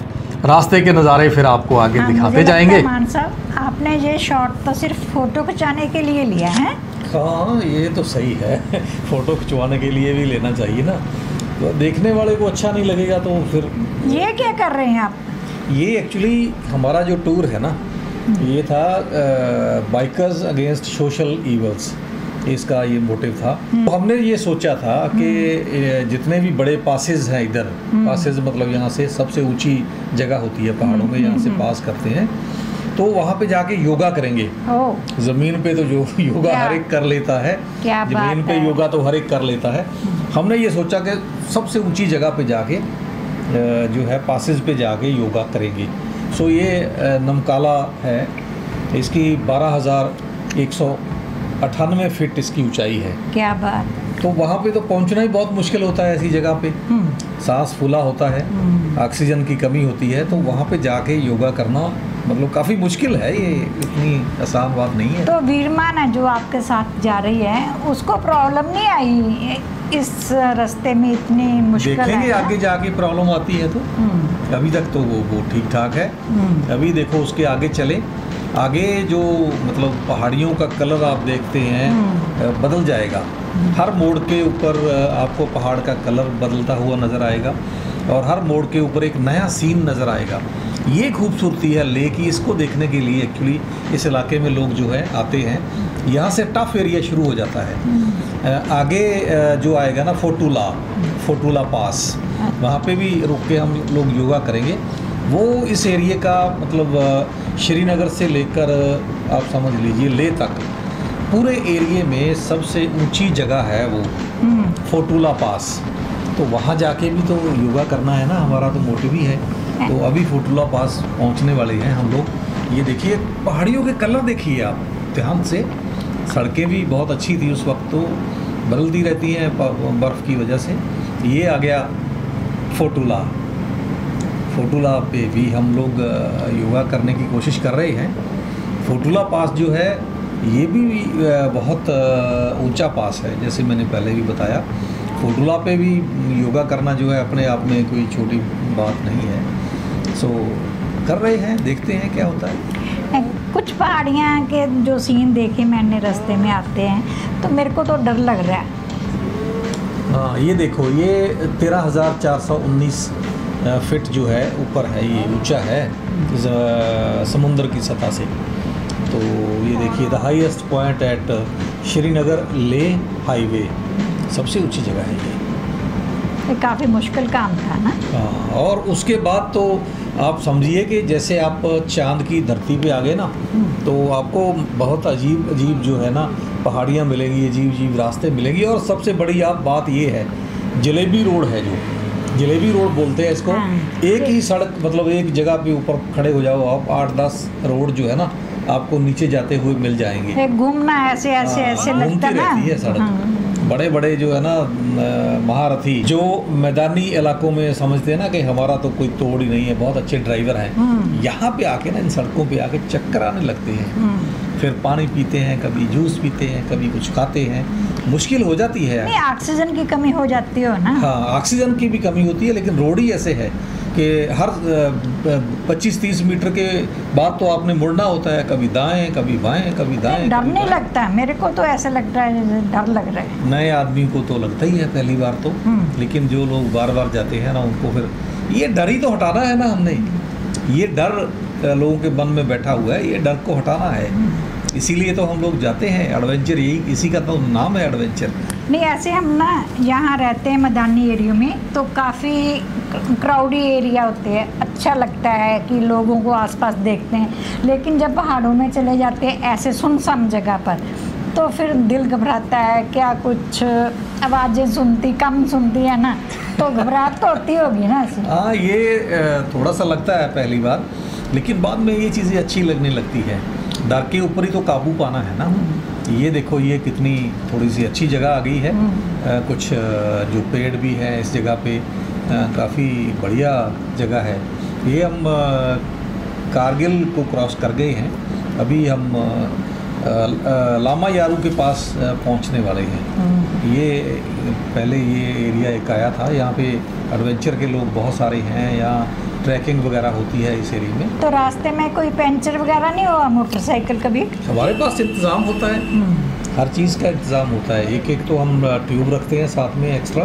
रास्ते के नज़ारे फिर आपको आगे दिखाते जाएंगे। मान साहब, आपने ये शॉट तो सिर्फ फोटो खिंचाने के लिए लिया है? हाँ, ये तो सही है, फ़ोटो खिंचवाने के लिए भी लेना चाहिए ना, तो देखने वाले को अच्छा नहीं लगेगा तो फिर। ये क्या कर रहे हैं आप? ये एक्चुअली हमारा जो टूर है ना, ये था बाइकर्स अगेंस्ट सोशल इवल्स, इसका ये मोटिव था। तो हमने ये सोचा था कि जितने भी बड़े पासेज हैं इधर, पासेज मतलब यहाँ से सबसे ऊंची जगह होती है पहाड़ों में, यहाँ से पास करते हैं, तो वहाँ पे जाके योगा करेंगे। ज़मीन पे तो जो योगा हर एक कर लेता है, ज़मीन पे योगा तो हर एक कर लेता है। हमने ये सोचा कि सबसे ऊंची जगह पे जाके जो है पासेज पे जाके योगा करेंगे। सो ये नमकाला है, इसकी 12,198 फीट इसकी ऊंचाई है। क्या बात। तो वहाँ पे तो पहुँचना ही बहुत मुश्किल होता है ऐसी जगह पे, सांस फूला होता है, ऑक्सीजन की कमी होती है, तो वहाँ पे जाके योगा करना मतलब काफ़ी मुश्किल है, ये इतनी आसान बात नहीं है। तो वीरमान है जो आपके साथ जा रही है, उसको प्रॉब्लम नहीं आई इस रास्ते में? इतनी मुश्किल देखेंगे आगे जाके प्रॉब्लम आती है तो। अभी तक तो वो ठीक ठाक है। अभी देखो उसके आगे चले, आगे जो मतलब पहाड़ियों का कलर आप देखते हैं बदल जाएगा। हर मोड़ के ऊपर आपको पहाड़ का कलर बदलता हुआ नज़र आएगा और हर मोड़ के ऊपर एक नया सीन नज़र आएगा। ये खूबसूरती है लेह की, इसको देखने के लिए एक्चुअली इस इलाके में लोग जो है आते हैं। यहाँ से टफ एरिया शुरू हो जाता है। आगे जो आएगा ना फोटूला पास, वहाँ पे भी रुक के हम लोग योगा करेंगे। वो इस एरिया का मतलब श्रीनगर से लेकर आप समझ लीजिए लेह तक पूरे एरिया में सबसे ऊंची जगह है वो फोटूला पास। तो वहाँ जाके भी तो योगा करना है ना, हमारा तो मोटिव ही है। तो अभी फोटूला पास पहुँचने वाले हैं हम लोग। ये देखिए पहाड़ियों के कलर देखिए आप ध्यान से। सड़कें भी बहुत अच्छी थी उस वक्त, तो बदलती रहती हैं बर्फ़ की वजह से। ये आ गया फोटूला पे भी हम लोग योगा करने की कोशिश कर रहे हैं। फोटूला पास जो है ये भी बहुत ऊंचा पास है, जैसे मैंने पहले भी बताया। फोटूला पे भी योगा करना जो है अपने आप में कोई छोटी बात नहीं है। सो कर रहे हैं, देखते हैं क्या होता है। कुछ पहाड़ियाँ के जो सीन देखे मैंने रास्ते में आते हैं तो मेरे को तो डर लग रहा है। हाँ, ये देखो ये 13,419 फीट जो है ऊपर है, ये ऊंचा है समुद्र की सतह से। तो ये देखिए the highest point at Srinagar Leh highway, सबसे ऊंची जगह है ये। ये काफ़ी मुश्किल काम था ना। हाँ, और उसके बाद तो आप समझिए कि जैसे आप चांद की धरती पे आ गए ना, तो आपको बहुत अजीब अजीब जो है ना पहाड़ियाँ मिलेंगी, अजीब अजीब रास्ते मिलेंगी। और सबसे बड़ी आप बात ये है, जलेबी रोड है, जो जलेबी रोड बोलते हैं इसको। एक ही सड़क, मतलब एक जगह पे ऊपर खड़े हो जाओ आप, 8-10 रोड जो है ना आपको नीचे जाते हुए मिल जाएंगे। घूमना ऐसे ऐसे ऐसे लगता ना, रहती है सड़क। बड़े बड़े जो है ना महारथी जो मैदानी इलाकों में समझते हैं ना कि हमारा तो कोई तोड़ ही नहीं है, बहुत अच्छे ड्राइवर हैं, यहाँ पे आके ना इन सड़कों पे आके चक्कर आने लगते हैं। फिर पानी पीते हैं, कभी जूस पीते हैं, कभी कुछ खाते हैं, मुश्किल हो जाती है। नहीं, ऑक्सीजन की कमी हो जाती हो ना। हाँ, ऑक्सीजन की भी कमी होती है, लेकिन रोड ही ऐसे है कि हर 25-30 मीटर के बाद तो आपने मुड़ना होता है, कभी दाएं कभी बाएं, कभी दाएं। डर नहीं लगता? मेरे को तो ऐसा लगता है जैसे डर लग रहा है। नए आदमी को तो लगता ही है पहली बार तो, लेकिन जो लोग बार बार जाते हैं ना उनको फिर ये डर ही तो हटाना है ना हमने। ये डर लोगों के मन में बैठा हुआ है, ये डर को हटाना है, इसीलिए तो हम लोग जाते हैं। एडवेंचर यही, इसी का तो नाम है एडवेंचर। नहीं, ऐसे हम ना यहाँ रहते हैं मैदानी एरिया में, तो काफ़ी क्राउडी एरिया होते हैं, अच्छा लगता है कि लोगों को आसपास देखते हैं। लेकिन जब पहाड़ों में चले जाते हैं ऐसे सुनसान जगह पर, तो फिर दिल घबराता है, क्या कुछ आवाज़ें कम सुनती है ना, तो घबराहट तो होती होगी ना ऐसे। हाँ, ये थोड़ा सा लगता है पहली बार, लेकिन बाद में ये चीज़ें अच्छी लगने लगती है। डर के ऊपर ही तो काबू पाना है ना। ये देखो, ये कितनी थोड़ी सी अच्छी जगह आ गई है। कुछ जो पेड़ भी हैं इस जगह पे, काफ़ी बढ़िया जगह है। ये हम कारगिल को क्रॉस कर गए हैं, अभी हम लामा यारू के पास पहुंचने वाले हैं। ये पहले ये एरिया एक आया था, यहाँ पे एडवेंचर के लोग बहुत सारे हैं, यहाँ ट्रैकिंग वगैरह होती है इस एरिया में। तो रास्ते में कोई पंचर वगैरह नहीं हुआ मोटरसाइकिल कभी? हमारे पास इंतज़ाम होता है, हर चीज़ का इंतज़ाम होता है। एक एक तो हम ट्यूब रखते हैं साथ में एक्स्ट्रा,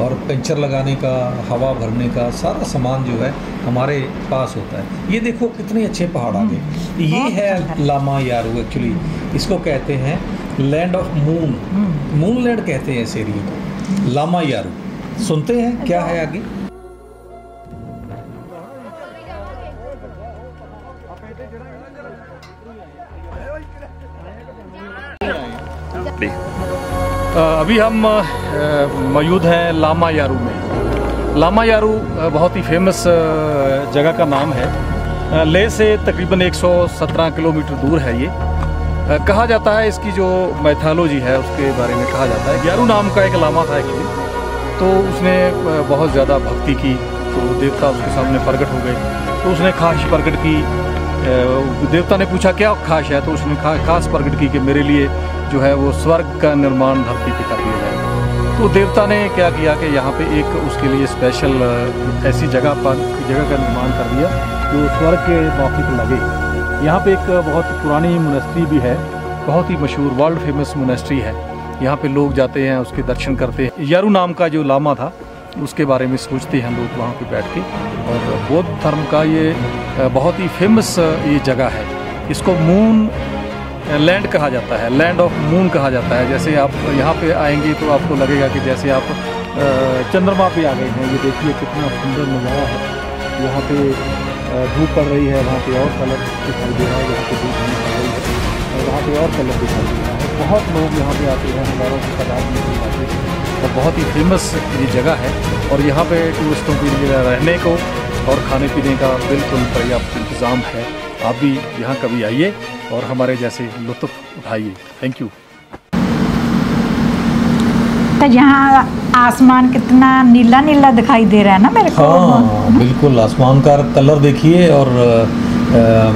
और पंचर लगाने का, हवा भरने का सारा सामान जो है हमारे पास होता है। ये देखो कितने अच्छे पहाड़ आ गए। ये है लामा यारू, एक्चुअली इसको कहते हैं land of moon, moon land कहते हैं इस एरिया को, लामा यारू। सुनते हैं क्या है आगे। अभी हम मौजूद हैं लामा यारू में। लामा यारू बहुत ही फेमस जगह का नाम है। लेह से तकरीबन 117 किलोमीटर दूर है ये। कहा जाता है, इसकी जो मैथोलॉजी है उसके बारे में कहा जाता है, यारू नाम का एक लामा था एक्चुअली, तो उसने बहुत ज़्यादा भक्ति की, तो देवता उसके सामने प्रकट हो गए, तो उसने ख्वाहिश प्रकट की। देवता ने पूछा क्या ख्वाहिश है, तो उसने खास प्रकट की कि मेरे लिए जो है वो स्वर्ग का निर्माण धरती पे कर दिया जाए। तो देवता ने क्या किया कि यहाँ पे एक उसके लिए स्पेशल ऐसी जगह का निर्माण कर दिया जो स्वर्ग के मौके पर लगे। यहाँ पे एक बहुत पुरानी मोनेस्ट्री भी है, बहुत ही मशहूर वर्ल्ड फेमस मोनेस्ट्री है। यहाँ पे लोग जाते हैं, उसके दर्शन करते हैं। यारू नाम का जो लामा था उसके बारे में सोचते हैं लोग वहाँ पे बैठ के। और बौद्ध धर्म का ये बहुत ही फेमस ये जगह है। इसको मून लैंड कहा जाता है, लैंड ऑफ मून कहा जाता है। जैसे आप यहाँ पे आएंगे तो आपको लगेगा कि जैसे आप चंद्रमा पे आ गए हैं। ये देखिए कितना सुंदर नज़ारा है। यहाँ पे धूप पड़ रही है, वहाँ पे और कलर दिखाई दे रहा है, यहाँ पे धूप नहीं पड़ रही है और वहाँ पे और कलर दिखाई दे रहा है। बहुत लोग यहाँ पे आते हैं, हज़ारों की तादाद में आते हैं और बहुत ही फेमस ये जगह है। और यहाँ पे टूरिस्टों के लिए रहने को और खाने पीने का बिल्कुल पर्याप्त इंतज़ाम है। आप भी यहाँ कभी आइए और हमारे जैसे लुत्फ़ उठाइए। Thank you. तो यहाँ आसमान कितना नीला नीला दिखाई दे रहा है ना मेरे को। हाँ, बिल्कुल। आसमान का कलर देखिए और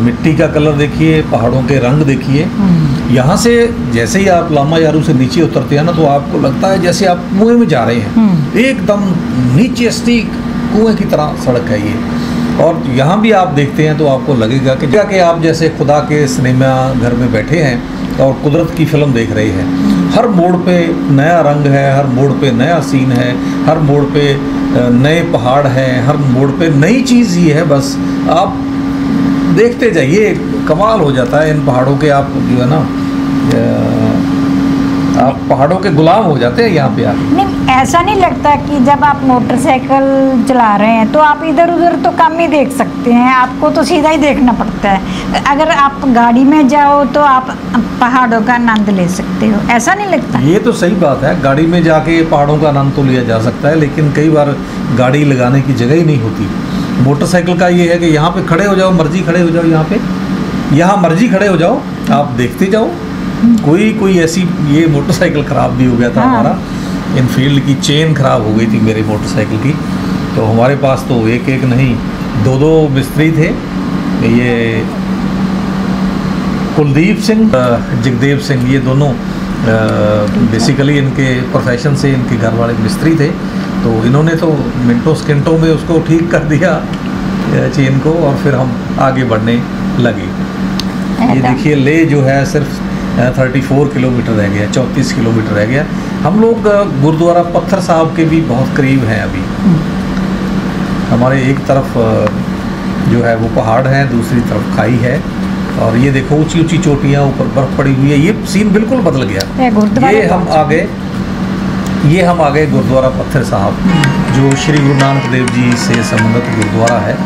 मिट्टी का कलर देखिए, पहाड़ों के रंग देखिए। यहाँ से जैसे ही आप लामा यारू से नीचे उतरते हैं ना, तो आपको लगता है जैसे आप कुएं में जा रहे हैं। एकदम नीचे स्टीक कुएं की तरह सड़क है ये। और यहाँ भी आप देखते हैं तो आपको लगेगा कि आप जैसे खुदा के सिनेमा घर में बैठे हैं और कुदरत की फिल्म देख रहे हैं। हर मोड़ पे नया रंग है, हर मोड़ पे नया सीन है, हर मोड़ पे नए पहाड़ हैं, हर मोड़ पे नई चीज़ ही है। बस आप देखते जाइए, कमाल हो जाता है इन पहाड़ों के। आप जो है ना आप पहाड़ों के गुलाम हो जाते हैं यहाँ पे आके। नहीं, ऐसा नहीं लगता कि जब आप मोटरसाइकिल चला रहे हैं तो आप इधर उधर तो कम ही देख सकते हैं, आपको तो सीधा ही देखना पड़ता है। अगर आप गाड़ी में जाओ तो आप पहाड़ों का आनंद ले सकते हो, ऐसा नहीं लगता? ये तो सही बात है, गाड़ी में जाके पहाड़ों का आनंद तो लिया जा सकता है, लेकिन कई बार गाड़ी लगाने की जगह ही नहीं होती। मोटरसाइकिल का ये है कि यहाँ पे खड़े हो जाओ, मर्जी खड़े हो जाओ, यहाँ मर्जी खड़े हो जाओ, आप देखते जाओ। कोई ऐसी, ये मोटरसाइकिल ख़राब भी हो गया था हमारा, इनफील्ड की चेन ख़राब हो गई थी मेरी मोटरसाइकिल की, तो हमारे पास तो एक नहीं 2 मिस्त्री थे। ये कुलदीप सिंह, जगदेव सिंह, ये दोनों बेसिकली इनके प्रोफेशन से इनके घर वाले मिस्त्री थे, तो इन्होंने तो मिनटों सेकंडों में उसको ठीक कर दिया चेन को, और फिर हम आगे बढ़ने लगे। ये देखिए, ले जो है सिर्फ 34 किलोमीटर रह गया, 34 किलोमीटर रह गया। हम लोग गुरुद्वारा पत्थर साहब के भी बहुत करीब हैं अभी। हमारे एक तरफ जो है वो पहाड़ है, दूसरी तरफ खाई है, और ये देखो ऊंची ऊंची चोटियाँ, ऊपर बर्फ पड़ी हुई है। ये सीन बिल्कुल बदल गया। ये हम आ गए गुरुद्वारा पत्थर साहब, जो श्री गुरु नानक देव जी से संबंधित गुरुद्वारा है।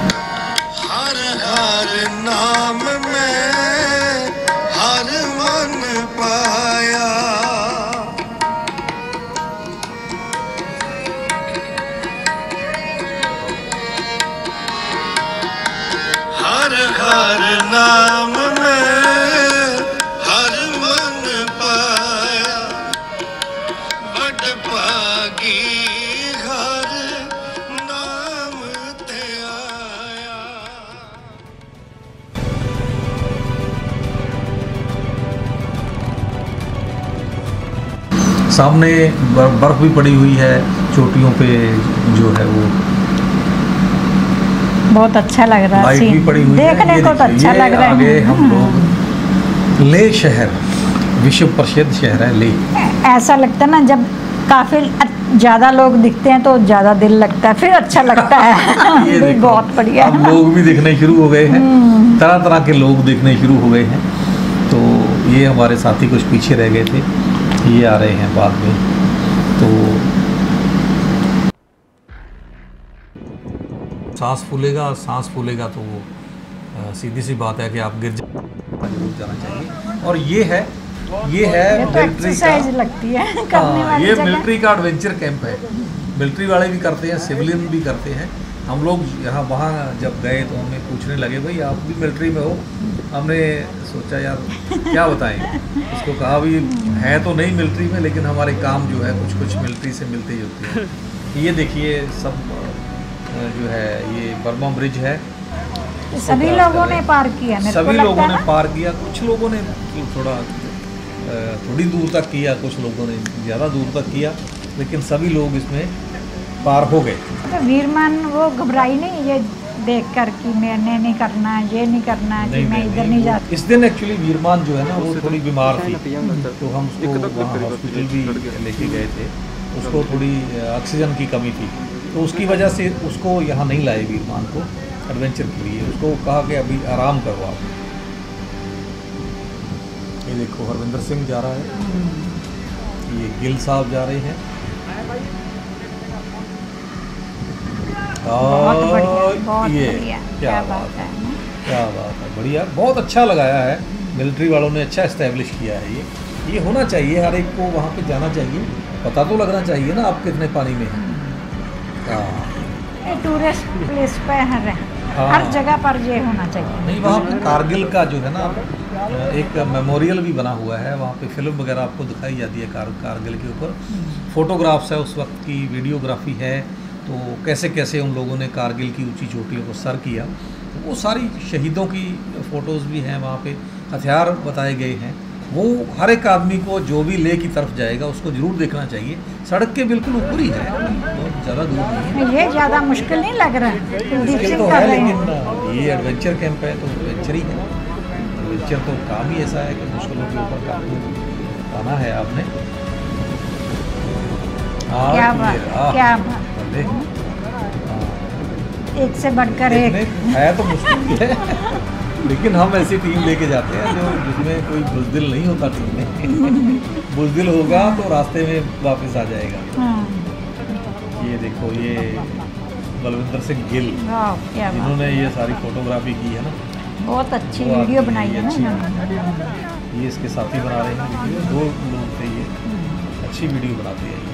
हर हर नाम में हर मन पाया, हर हर नाम में हर मन पाया, बड़ भागी हर नाम ते आया। सामने बर्फ भी पड़ी हुई है चोटियों पे, जो है वो बहुत अच्छा लग रहा है, लाइट भी पड़ी हुई है। देखने को तो अच्छा लग रहा है। आगे हम लोग ले शहर, विश्व प्रसिद्ध शहर है ले। ऐसा लगता है ना, जब काफी ज़्यादा लोग दिखते हैं तो ज़्यादा दिल लगता है, फिर अच्छा लगता है। ये देखो, बहुत बढ़िया। अब लोग भी दिखने शुरू हो गए हैं, तरह तरह के लोग दिखने शुरू हो गए हैं। तो ये हमारे साथी कुछ पीछे रह गए थे, ये आ रहे हैं बाद में। तो सांस फूलेगा तो वो सीधी सी बात है कि आप गिर जाना चाहिए। और ये है मिलिट्री का, लगती है करने वाली ये जगह। मिलिट्री का एडवेंचर कैंप है। मिलिट्री वाले भी करते हैं, सिविलियन भी करते हैं। हम लोग यहाँ वहाँ जब गए तो हमें पूछने लगे, भाई आप भी मिलिट्री में हो? हमने सोचा यार क्या बताएं, उसको कहा भी है तो नहीं मिलिट्री में, लेकिन हमारे काम जो है कुछ मिलिट्री से मिलते जुलते हैं। ये देखिए सब जो है ये बर्मा ब्रिज है, सभी लोगों ने पार किया, सभी लोगों ने पार किया। कुछ लोगों ने थोड़ी दूर तक किया, कुछ लोगों ने ज़्यादा दूर तक किया, लेकिन सभी लोग इसमें पार हो गए। तो वीरमान वो घबराई नहीं ये देखकर कि मैंने नहीं करना, ये नहीं करना, कि मैं इधर नहीं जा। इस दिन एक्चुअली वीरमान जो है ना वो थोड़ी बीमार थी, तो हम उसको वहाँ हॉस्पिटल भी लेके गए थे। उसको थोड़ी ऑक्सीजन की कमी थी, तो उसकी वजह से उसको यहाँ नहीं लाए वीरमान को एडवेंचर के लिए। उसको कहा कि अभी आराम करो आप। ये देखो हरविंदर सिंह जा रहा है, ये गिल साहब जा रहे हैं, और ये क्या बात है, बढ़िया, बहुत अच्छा लगाया है। मिलिट्री वालों ने अच्छा इस्टेब्लिश किया है। ये होना चाहिए, हर एक को वहाँ पे जाना चाहिए, पता तो लगना चाहिए ना आप कितने पानी में हैं। टूरिस्ट प्लेस पे हर जगह पर ये होना चाहिए। नहीं, वहाँ पे कारगिल का जो है ना एक मेमोरियल भी बना हुआ है, वहाँ पे फिल्म वगैरह आपको दिखाई जाती है कारगिल के ऊपर। फोटोग्राफ्स है उस वक्त की, वीडियोग्राफी है, तो कैसे कैसे उन लोगों ने कारगिल की ऊंची चोटियों को सर किया, तो वो सारी शहीदों की फ़ोटोज़ भी हैं वहाँ पे, हथियार बताए गए हैं। वो हर एक आदमी को जो भी ले की तरफ जाएगा उसको ज़रूर देखना चाहिए। सड़क के बिल्कुल ऊपर ही है, बहुत ज़्यादा दूर नहीं है। ये ज़्यादा मुश्किल नहीं लग रहा है, मुश्किल तो है, लेकिन ये एडवेंचर कैंप है तो एडवेंचर ही है। एडवेंचर तो काम ही ऐसा है कि मुश्किलों के ऊपर काबू पाना है आपने। क्या बात, एक से बढ़कर एक है तो मुश्किल है। लेकिन हम ऐसी टीम लेके जाते हैं जो जिसमें कोई बुजदिल नहीं होता टीम में। बुजदिल होगा तो रास्ते में वापस आ जाएगा। ये देखो, ये बलविंदर सिंह गिल जिन्होंने ये सारी फोटोग्राफी की है ना, बहुत अच्छी वीडियो बनाई है ना इन्होंने। ये इसके साथी बना रहे हैं वीडियो, 2 लोग थे ये, अच्छी वीडियो बनाते हैं ये।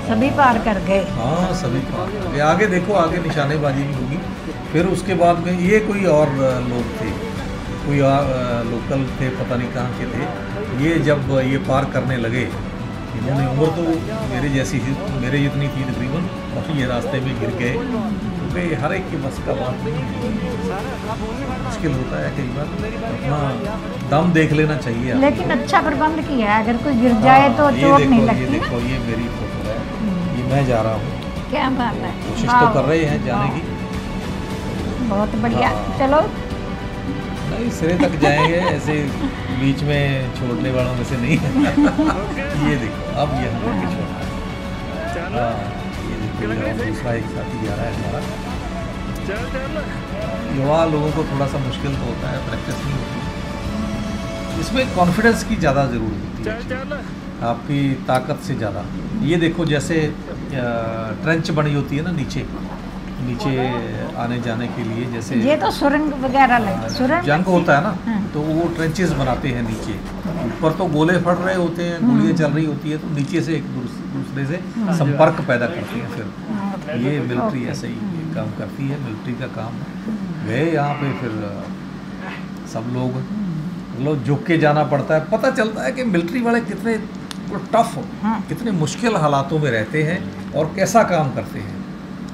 सभी पार कर गए। हाँ, सभी पार कर गए। आगे देखो, आगे निशानेबाजी भी होगी। फिर उसके बाद में ये कोई और लोग थे, कोई लोकल थे, पता नहीं कहाँ के थे। ये जब ये पार करने लगे, इन्होंने उम्र तो मेरे जैसी थी, मेरे जितनी थी तकरीबन, और ये रास्ते में गिर गए। क्योंकि हर एक की बस का बात नहीं है, मुश्किल होता है कई बार, अपना दम देख लेना चाहिए। लेकिन अच्छा प्रबंध किया है, अगर कोई गिर जाए तो चोट नहीं लगती। ये देखो, ये मेरी फोटो है, ये मैं जा रहा हूँ। क्या बात है, कोशिश तो कर रहे हैं जाने की। बहुत बढ़िया। चलो, नहीं, सिरे तक जाएंगे, ऐसे बीच में छोड़ने वालों में से नहीं है। ये देखो, अब ये हम लोग छोड़ना है। हाँ, ये देखो, दूसरा एक साथी जा रहा है हमारा। युवा लोगों को थोड़ा सा मुश्किल तो होता है, प्रैक्टिस नहीं होती, इसमें कॉन्फिडेंस की ज़्यादा ज़रूरत होती है, आपकी ताकत से ज़्यादा। ये देखो, जैसे ट्रेंच बनी होती है ना नीचे आने जाने के लिए, जैसे ये तो सुरंग वगैरह लगे, सुरंग जंग होता है ना, तो वो ट्रेंचेस बनाते हैं नीचे। ऊपर तो गोले फट रहे होते हैं, गोलियाँ चल रही होती है, तो नीचे से एक दूसरे से संपर्क पैदा करते हैं। फिर ये मिलिट्री ऐसे ही काम करती है, मिलिट्री का काम गए यहाँ पे, फिर सब लोग झुक के जाना पड़ता है। पता चलता है कि मिलिट्री वाले कितने टफ, कितने मुश्किल हालातों में रहते हैं और कैसा काम करते हैं।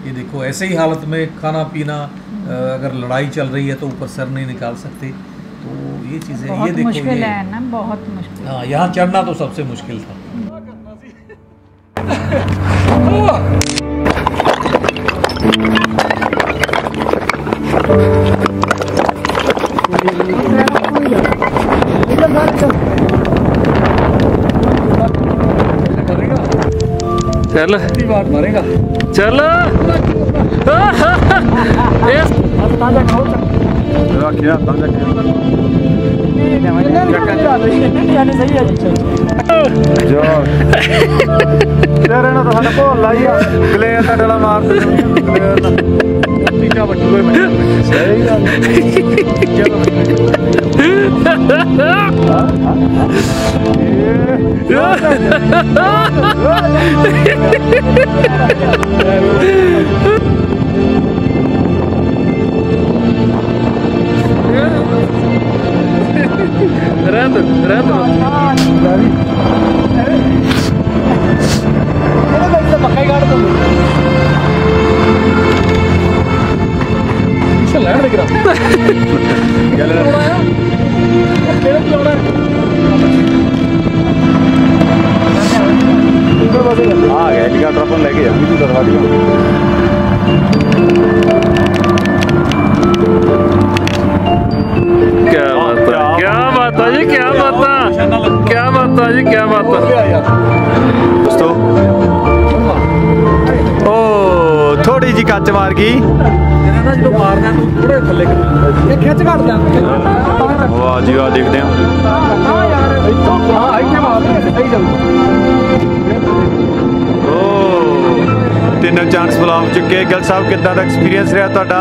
ये देखो, ऐसे ही हालत में खाना पीना, अगर लड़ाई चल रही है तो ऊपर सर नहीं निकाल सकते, तो ये चीज़ें, ये देखो, मुश्किल ये है ना, बहुत मुश्किल। हाँ, यहाँ चढ़ना तो सबसे मुश्किल था। चल बात मारेगा, चल हेलीकॉप्टर अपन लेके जाएंगे, तू करवा दिया। क्या बात है, क्या बात है जी, क्या बात है, क्या बात है जी, क्या बात है दोस्तों। ओ, थोड़ी जी कच्च मार गई, वाह जी वाह, देखते हैं। तीनों चांस बुला चुके। गिल साहब, कितना का एक्सपीरियंस रहा ਤੁਹਾਡਾ?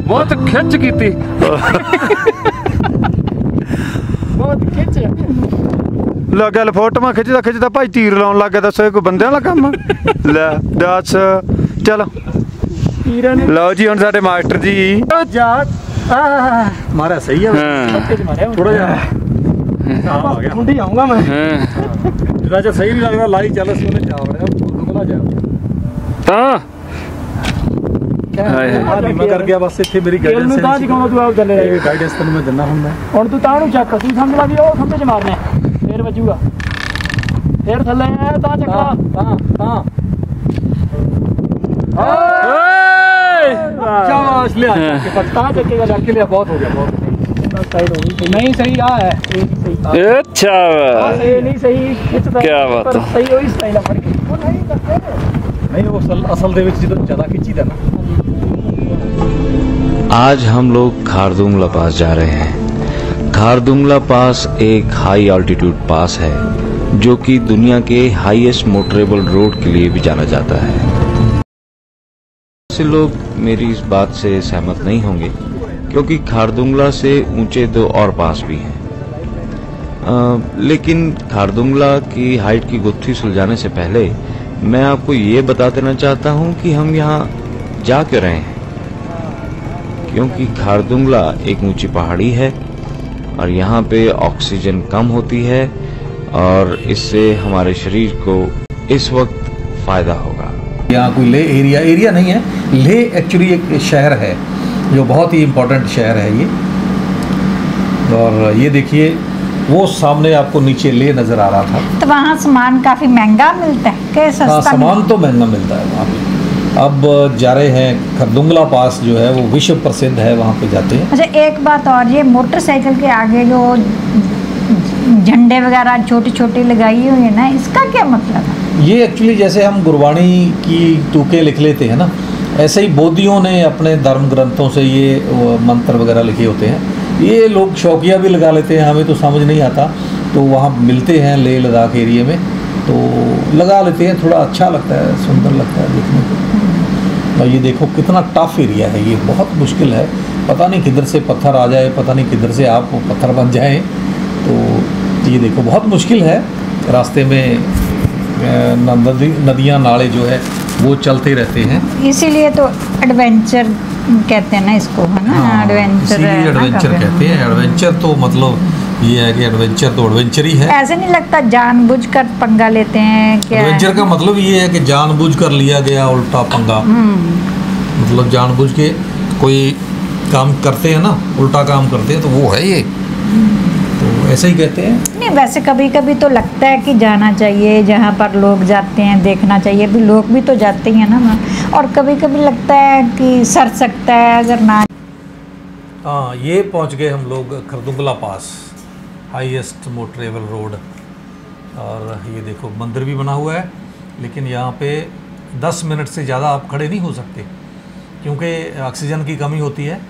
बहुत खिंच की थी, बहुत खिंच ਲੱਗਾ ਲੈ ਫੋਟੋਆਂ ਖਿੱਚਦਾ ਭਾਈ ਤੀਰ ਲਾਉਣ ਲੱਗ ਗਿਆ। ਦੱਸੋ ਇਹ ਕੋਈ ਬੰਦਿਆਂ ਵਾਲਾ ਕੰਮ ਲੈ ਦੱਸ। ਚਲੋ ਲਓ ਜੀ, ਹੁਣ ਸਾਡੇ ਮਾਸਟਰ ਜੀ मारा सही है, थोड़ा जा मुंडी आऊंगा मैं, जरा सही नहीं लगता लाई चल सोने जा रहा जा मैं कर गया बस इतने मेरी गाइडेंस तेन मैं दिना हूं। ਹੁਣ ਤੂੰ ਤਾਂ ਨੂੰ ਚੱਕ, ਤੂੰ ਸਮਝ ਲਾ ਵੀ ਉਹ ਖੰਭੇ 'ਚ ਮਾਰਨਾ ਫੇਰ ਵੱਜੂਗਾ, ਫੇਰ ਥੱਲੇ ਆਇਆ ਤਾਂ ਚੱਕਾ ਤਾਂ शाबाश ले पत्ता चक्केगा, जाके लिया, बहुत हो गया, बहुत साइड हो गई। नहीं सही आ है, अच्छा नहीं सही खिंचता, क्या बात है, सही वही स्टाइल है, फड़ के वो नहीं करते। नहीं वो असल ਦੇ ਵਿੱਚ ਜਦੋਂ ਜ਼ਿਆਦਾ ਖਿੱਚੀਦਾ ਨਾ। आज हम लोग खारदुंगला पास जा रहे हैं। खारदुंगला पास एक हाई अल्टीट्यूड पास है जो कि दुनिया के हाईएस्ट मोटरेबल रोड के लिए भी जाना जाता है। ऐसे लोग मेरी इस बात से सहमत नहीं होंगे क्योंकि खारदुंगला से ऊंचे 2 और पास भी हैं। लेकिन खारदुंगला की हाइट की गुत्थी सुलझाने से पहले मैं आपको ये बता देना चाहता हूँ कि हम यहाँ जा क्यों रहे हैं। क्योंकि खारदुंगला एक ऊंची पहाड़ी है और यहाँ पे ऑक्सीजन कम होती है और इससे हमारे शरीर को इस वक्त फायदा होगा। यहाँ कोई ले एरिया नहीं है। ले एक्चुअली एक शहर है जो बहुत ही इम्पोर्टेंट शहर है ये। और ये देखिए वो सामने आपको नीचे ले नज़र आ रहा था। तो वहाँ सामान काफ़ी महंगा मिलता है क्या सस्ता? हाँ, सामान तो महंगा मिलता है वहाँ पे। अब जा रहे हैं खारदुंगला पास जो है वो विश्व प्रसिद्ध है, वहाँ पे जाते हैं। अच्छा एक बात और, ये मोटरसाइकिल के आगे जो झंडे वगैरह छोटी छोटी लगाई हुई है ना, इसका क्या मतलब है? ये एक्चुअली जैसे हम गुरबाणी की टूके लिख लेते हैं ना, ऐसे ही बौद्धियों ने अपने धर्म ग्रंथों से ये मंत्र वगैरह लिखे होते हैं। ये लोग शौकिया भी लगा लेते हैं, हमें तो समझ नहीं आता। तो वहाँ मिलते हैं लेह लद्दाख एरिया में तो लगा लेते हैं, थोड़ा अच्छा लगता है, सुंदर लगता है देखने को। और ये देखो कितना टफ एरिया है, ये बहुत मुश्किल है। पता नहीं किधर से पत्थर आ जाए, पता नहीं किधर से आप पत्थर बन जाएं। तो ये देखो बहुत मुश्किल है। रास्ते में नदियाँ नाले जो है वो चलते रहते हैं। इसीलिए तो एडवेंचर कहते हैं ना इसको, है ना? हाँ, एडवेंचर इसीलिए एडवेंचर कहते हैं। एडवेंचर तो मतलब ये है कि एडवेंचर तो एडवेंचर ही है। ऐसे नहीं लगता जानबूझकर पंगा लेते हैं क्या? एडवेंचर का मतलब ये है कि जानबूझकर लिया गया उल्टा पंगा। मतलब जानबूझ के कोई काम करते हैं ना, उल्टा काम करते हैं, तो वो है ये। तो ऐसे ही कहते हैं। नहीं वैसे कभी कभी तो लगता है कि जाना चाहिए, जहाँ पर लोग जाते हैं देखना चाहिए। अभी लोग भी तो जाते ही हैं ना। और कभी कभी लगता है कि सर सकता है अगर ना। हाँ, ये पहुँच गए हम लोग खारदुंगला पास, हाईएस्ट मोटरेबल रोड। और ये देखो मंदिर भी बना हुआ है, लेकिन यहाँ पे 10 मिनट से ज़्यादा आप खड़े नहीं हो सकते क्योंकि ऑक्सीजन की कमी होती है।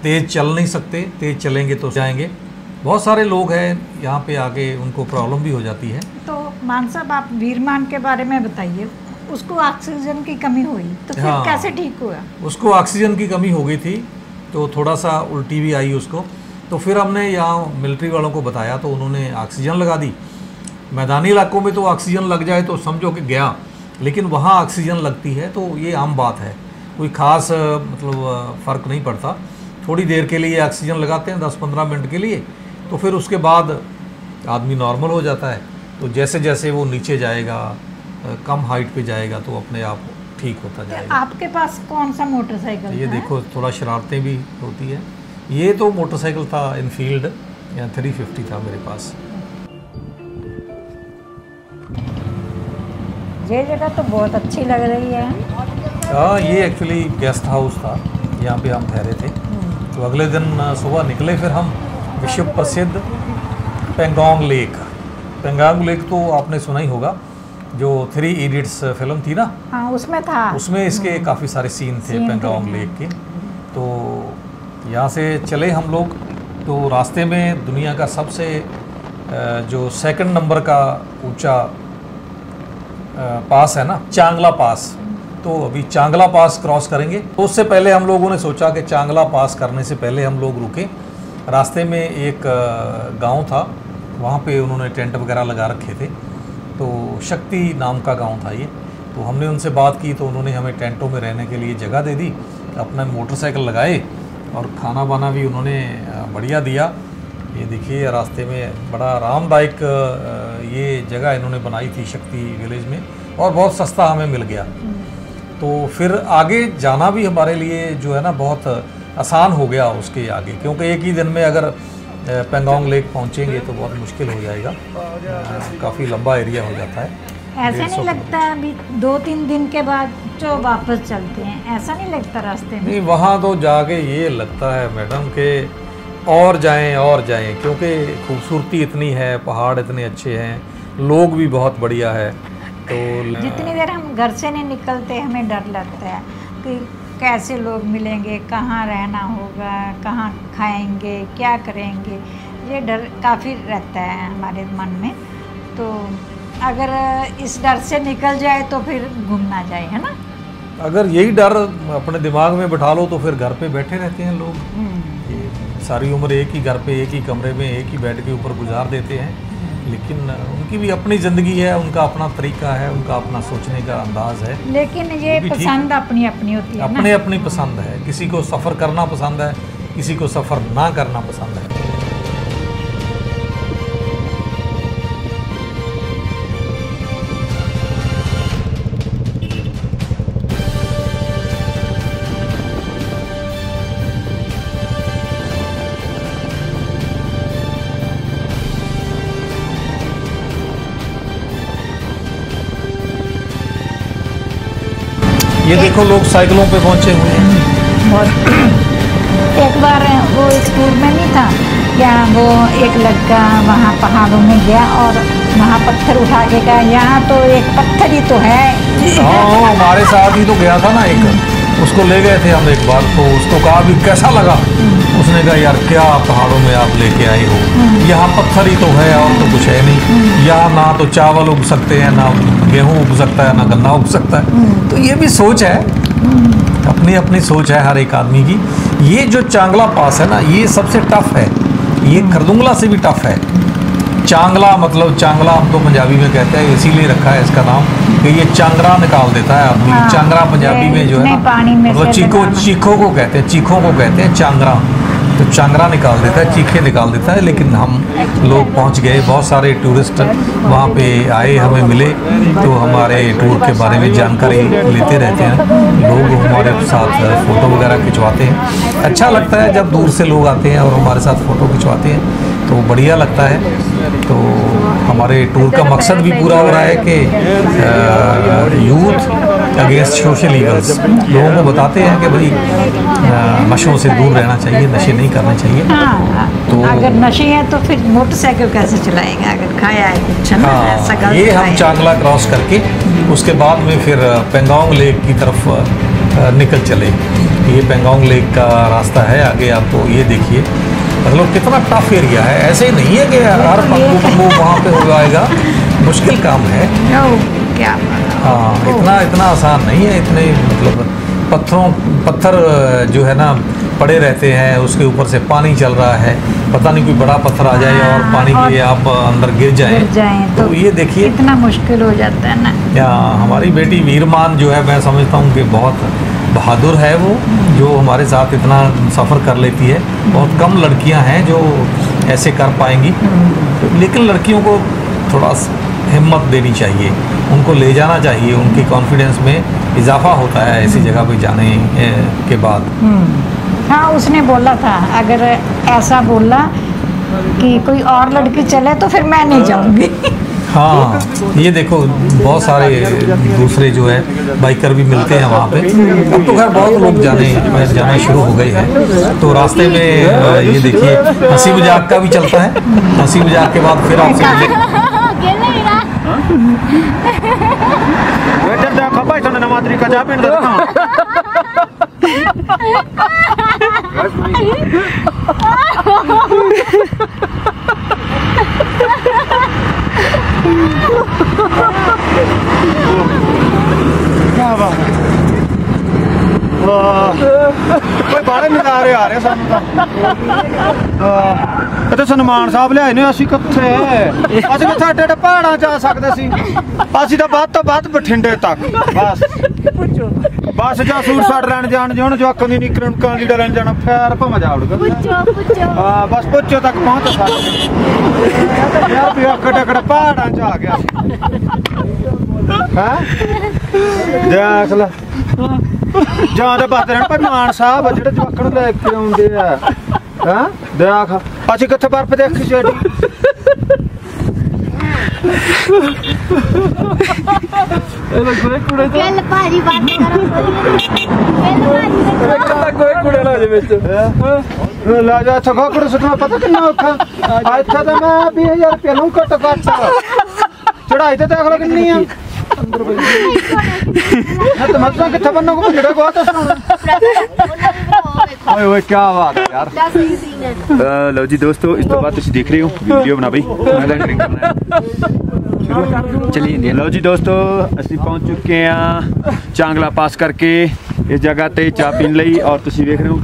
तेज़ चल नहीं सकते, तेज़ चलेंगे तो जाएंगे। बहुत सारे लोग हैं यहाँ पे आके, उनको प्रॉब्लम भी हो जाती है। तो मान साहब आप वीरमान के बारे में बताइए, उसको ऑक्सीजन की कमी हुई तो फिर हाँ, कैसे ठीक हुआ? उसको ऑक्सीजन की कमी हो गई थी तो थोड़ा सा उल्टी भी आई उसको। तो फिर हमने यहाँ मिलिट्री वालों को बताया तो उन्होंने ऑक्सीजन लगा दी। मैदानी इलाकों में तो ऑक्सीजन लग जाए तो समझो कि गया, लेकिन वहाँ ऑक्सीजन लगती है तो ये आम बात है, कोई ख़ास मतलब फ़र्क नहीं पड़ता। थोड़ी देर के लिए ऑक्सीजन लगाते हैं 10-15 मिनट के लिए, तो फिर उसके बाद आदमी नॉर्मल हो जाता है। तो जैसे जैसे वो नीचे जाएगा, कम हाइट पे जाएगा तो अपने आप ठीक होता जाएगा। आपके पास कौन सा मोटरसाइकिल ये था? देखो थोड़ा शरारतें भी होती है। ये तो मोटरसाइकिल था इनफील्ड, या 350 था मेरे पास। ये जगह तो बहुत अच्छी लग रही है। हाँ, ये एक्चुअली गेस्ट हाउस था, यहाँ पे हम ठहरे थे। तो अगले दिन सुबह निकले फिर हम विश्व प्रसिद्ध पेंगोंग लेक। पेंगोंग लेक तो आपने सुना ही होगा, जो 3 इडियट्स फिल्म थी ना, हाँ उसमें था। उसमें इसके काफ़ी सारे सीन थे पेंगोंग लेक के। तो यहाँ से चले हम लोग, तो रास्ते में दुनिया का सबसे जो 2nd नंबर का ऊंचा पास है ना, चांगला पास। तो अभी चांगला पास क्रॉस करेंगे। तो उससे पहले हम लोगों ने सोचा कि चांगला पास करने से पहले हम लोग रुके। रास्ते में एक गांव था, वहाँ पे उन्होंने टेंट वगैरह लगा रखे थे। तो शक्ति नाम का गांव था ये। तो हमने उनसे बात की तो उन्होंने हमें टेंटों में रहने के लिए जगह दे दी। अपना मोटरसाइकिल लगाए और खाना वाना भी उन्होंने बढ़िया दिया। ये देखिए रास्ते में बड़ा आरामदायक ये जगह इन्होंने बनाई थी शक्ति विलेज में, और बहुत सस्ता हमें मिल गया। तो फिर आगे जाना भी हमारे लिए जो है ना बहुत आसान हो गया उसके आगे, क्योंकि एक ही दिन में अगर पेंगोंग लेक पहुंचेंगे तो बहुत मुश्किल हो जाएगा, काफ़ी लंबा एरिया हो जाता है। ऐसा नहीं लगता अभी 2-3 दिन के बाद जो वापस चलते हैं, ऐसा नहीं लगता रास्ते में? नहीं, वहाँ तो जाके ये लगता है मैडम कि और जाएं, क्योंकि खूबसूरती इतनी है, पहाड़ इतने अच्छे हैं, लोग भी बहुत बढ़िया है। तो जितनी देर हम घर से नहीं निकलते हमें डर लगता है कि कैसे लोग मिलेंगे, कहाँ रहना होगा, कहाँ खाएंगे, क्या करेंगे, ये डर काफ़ी रहता है हमारे मन में। तो अगर इस डर से निकल जाए तो फिर घूम ना जाए, है ना। अगर यही डर अपने दिमाग में बैठा लो तो फिर घर पे बैठे रहते हैं लोग। ये सारी उम्र एक ही घर पे, एक ही कमरे में, एक ही बेड के ऊपर गुजार देते हैं। लेकिन उनकी भी अपनी ज़िंदगी है, उनका अपना तरीका है, उनका अपना सोचने का अंदाज है। लेकिन ये पसंद अपनी अपनी होती है, अपने अपनी पसंद है। किसी को सफ़र करना पसंद है, किसी को सफ़र ना करना पसंद है। ये देखो लोग साइकिलों पे पहुंचे हुए हैं। एक बार वो स्कूल में नहीं था क्या, वो एक लड़का वहाँ पहाड़ों में गया और वहाँ पत्थर उठा के गया, यहाँ तो एक पत्थर ही तो है। हाँ, हमारे साथ ही तो गया था ना एक, उसको ले गए थे हम एक बार, तो उसको कहा भी कैसा लगा। उसने कहा यार क्या पहाड़ों में आप लेके आए हो, यहाँ पत्थर ही तो है और तो कुछ है नहीं। यहाँ ना तो चावल उग सकते हैं, ना गेहूँ उग सकता है, ना गन्ना उग सकता है। तो ये भी सोच है, अपनी अपनी सोच है हर एक आदमी की। ये जो चांगला पास है ना, ये सबसे टफ है, ये खरदुंगला से भी टफ है। चांगला मतलब चांगला हम तो पंजाबी में कहते हैं, इसीलिए रखा है इसका नाम कि ये चांगरा निकाल देता है आदमी। हाँ, चांगरा पंजाबी में जो है ना, मतलब चीखों को कहते हैं, चीखों को कहते हैं चांगरा। तो चांगरा निकाल देता है, चीखे निकाल देता है। लेकिन हम लोग पहुंच गए, बहुत सारे टूरिस्ट वहाँ पे आए, हमें मिले, तो हमारे टूर के बारे में जानकारी लेते रहते हैं लोग, हमारे साथ फ़ोटो वगैरह खिंचवाते हैं। अच्छा लगता है जब दूर से लोग आते हैं और हमारे साथ फ़ोटो खिंचवाते हैं, तो बढ़िया लगता है। तो हमारे टूर का मकसद भी पूरा हो रहा है कि यूथ अगेंस्ट सोशल ईवल्स, लोगों को बताते हैं कि भाई नशों से दूर रहना चाहिए, नशे नहीं करने चाहिए। हाँ, तो अगर नशे हैं तो फिर मोटरसाइकिल कैसे चलाएगा अगर खाया है कुछ, है ना, ऐसा गलत ये हम चांगला क्रॉस करके उसके बाद में फिर पेंगोंग लेक की तरफ निकल चले। ये पेंगोंग लेक का रास्ता है आगे, आपको ये देखिए, मतलब कितना टफ एरिया है। ऐसे ही नहीं है कि हर पक्कू वहाँ पे हो जाएगा, मुश्किल काम है। क्या हाँ, इतना आसान नहीं है। इतने मतलब पत्थर जो है ना पड़े रहते हैं, उसके ऊपर से पानी चल रहा है, पता नहीं कोई बड़ा पत्थर आ जाए और पानी के लिए आप अंदर गिर जाएं तो ये देखिए इतना मुश्किल हो जाता है ना। या हमारी बेटी वीरमान जो है, मैं समझता हूँ कि बहुत बहादुर है वो, जो हमारे साथ इतना सफ़र कर लेती है। बहुत कम लड़कियां हैं जो ऐसे कर पाएंगी, लेकिन लड़कियों को थोड़ा हिम्मत देनी चाहिए, उनको ले जाना चाहिए, उनकी कॉन्फिडेंस में इजाफा होता है ऐसी जगह पे जाने के बाद। हाँ, उसने बोला था अगर ऐसा बोला कि कोई और लड़की चले तो फिर मैं नहीं जाऊंगी। हाँ, ये देखो बहुत सारे दूसरे जो है बाइकर भी मिलते हैं वहाँ पे। अब तो खैर बहुत लोग जाना शुरू हो गए हैं। तो रास्ते में ये देखिए हंसी मजाक का भी चलता है। हंसी मजाक के बाद फिर आपसे क्या बात है, कोई बाहर नज़ारे आ रहे ਸਾਨੂੰ ਤਾਂ ਤੇ ਸਨਮਾਨ ਸਾਹਿਬ ਲਿਆਏ ਨੇ। ਅਸੀਂ ਕਿੱਥੇ ਅੱਡੇ ਪਹਾੜਾਂ ਜਾ ਸਕਦੇ ਸੀ, ਅਸੀਂ ਤਾਂ ਵੱਧ ਤੋਂ ਵੱਧ ਬਠਿੰਡੇ ਤੱਕ ਬਸ ਜਾਂ ਸੂਟ ਸਾਟ ਲੈਣ ਜਾਣ ਜਿਉਣ ਜਵਾਕਾਂ ਦੀ ਨਿਕਲਣ ਲੀੜਾ ਲੈਣ ਜਾਣਾ, ਫੇਰ ਭਾਵੇਂ ਜਾ ਉੜਗਾ। ਹਾਂ, ਬਸ ਪੁੱਛੋ ਤੱਕ ਪਹੁੰਚ ਸਕਦੇ ਯਾਰ ਵੀ ਅੱਡੇ ਪਹਾੜਾਂ 'ਚ ਆ ਗਿਆ ਹੈ। ਦੇਖ ਲੈ ਜਾਂ ਤਾਂ ਬਾਤ ਰਹਿਣ ਪਰ ਮਾਨ ਸਾਹਿਬ ਜਿਹੜੇ ਜਵਾਕਾਂ ਨੂੰ ਲੈ ਕੇ ਆਉਂਦੇ ਆ, ਹਾਂ ਦੇਖ ਅਸੀਂ ਕਿੱਥੇ ਬਰਫ਼ ਦੇਖੀ ਜਿਹੜੀ। ਗੱਲ ਭਾਜੀ ਬਾਤ ਕਰੋ ਲਾ ਜਾ ਇੱਥੇ ਗੋਕੜ ਸੁੱਟਣਾ ਪਤਾ ਕਿੰਨਾ ਔਖਾ। ਇੱਥੇ ਤਾਂ ਮੈਂ 20,000 ਰੁਪਏ ਨੂੰ ਘੱਟ ਚੜਾਈ ਤੇ ਦੇਖ ਲਓ ਕਿੰਨੀ ਆ। तो मतलब कितना बनना को मेरा को आता सुनो ओए ओए क्या बात है यार लो जी दोस्तों इस तो बात तुम देख रहे हो वीडियो बना भाई ड्रिंक करना है चलिए लो जी दोस्तों ਅਸੀਂ पहुंच चुके हैं चांगला पास करके इस जगह ते चाह पीन लई और तुम देख रहे हो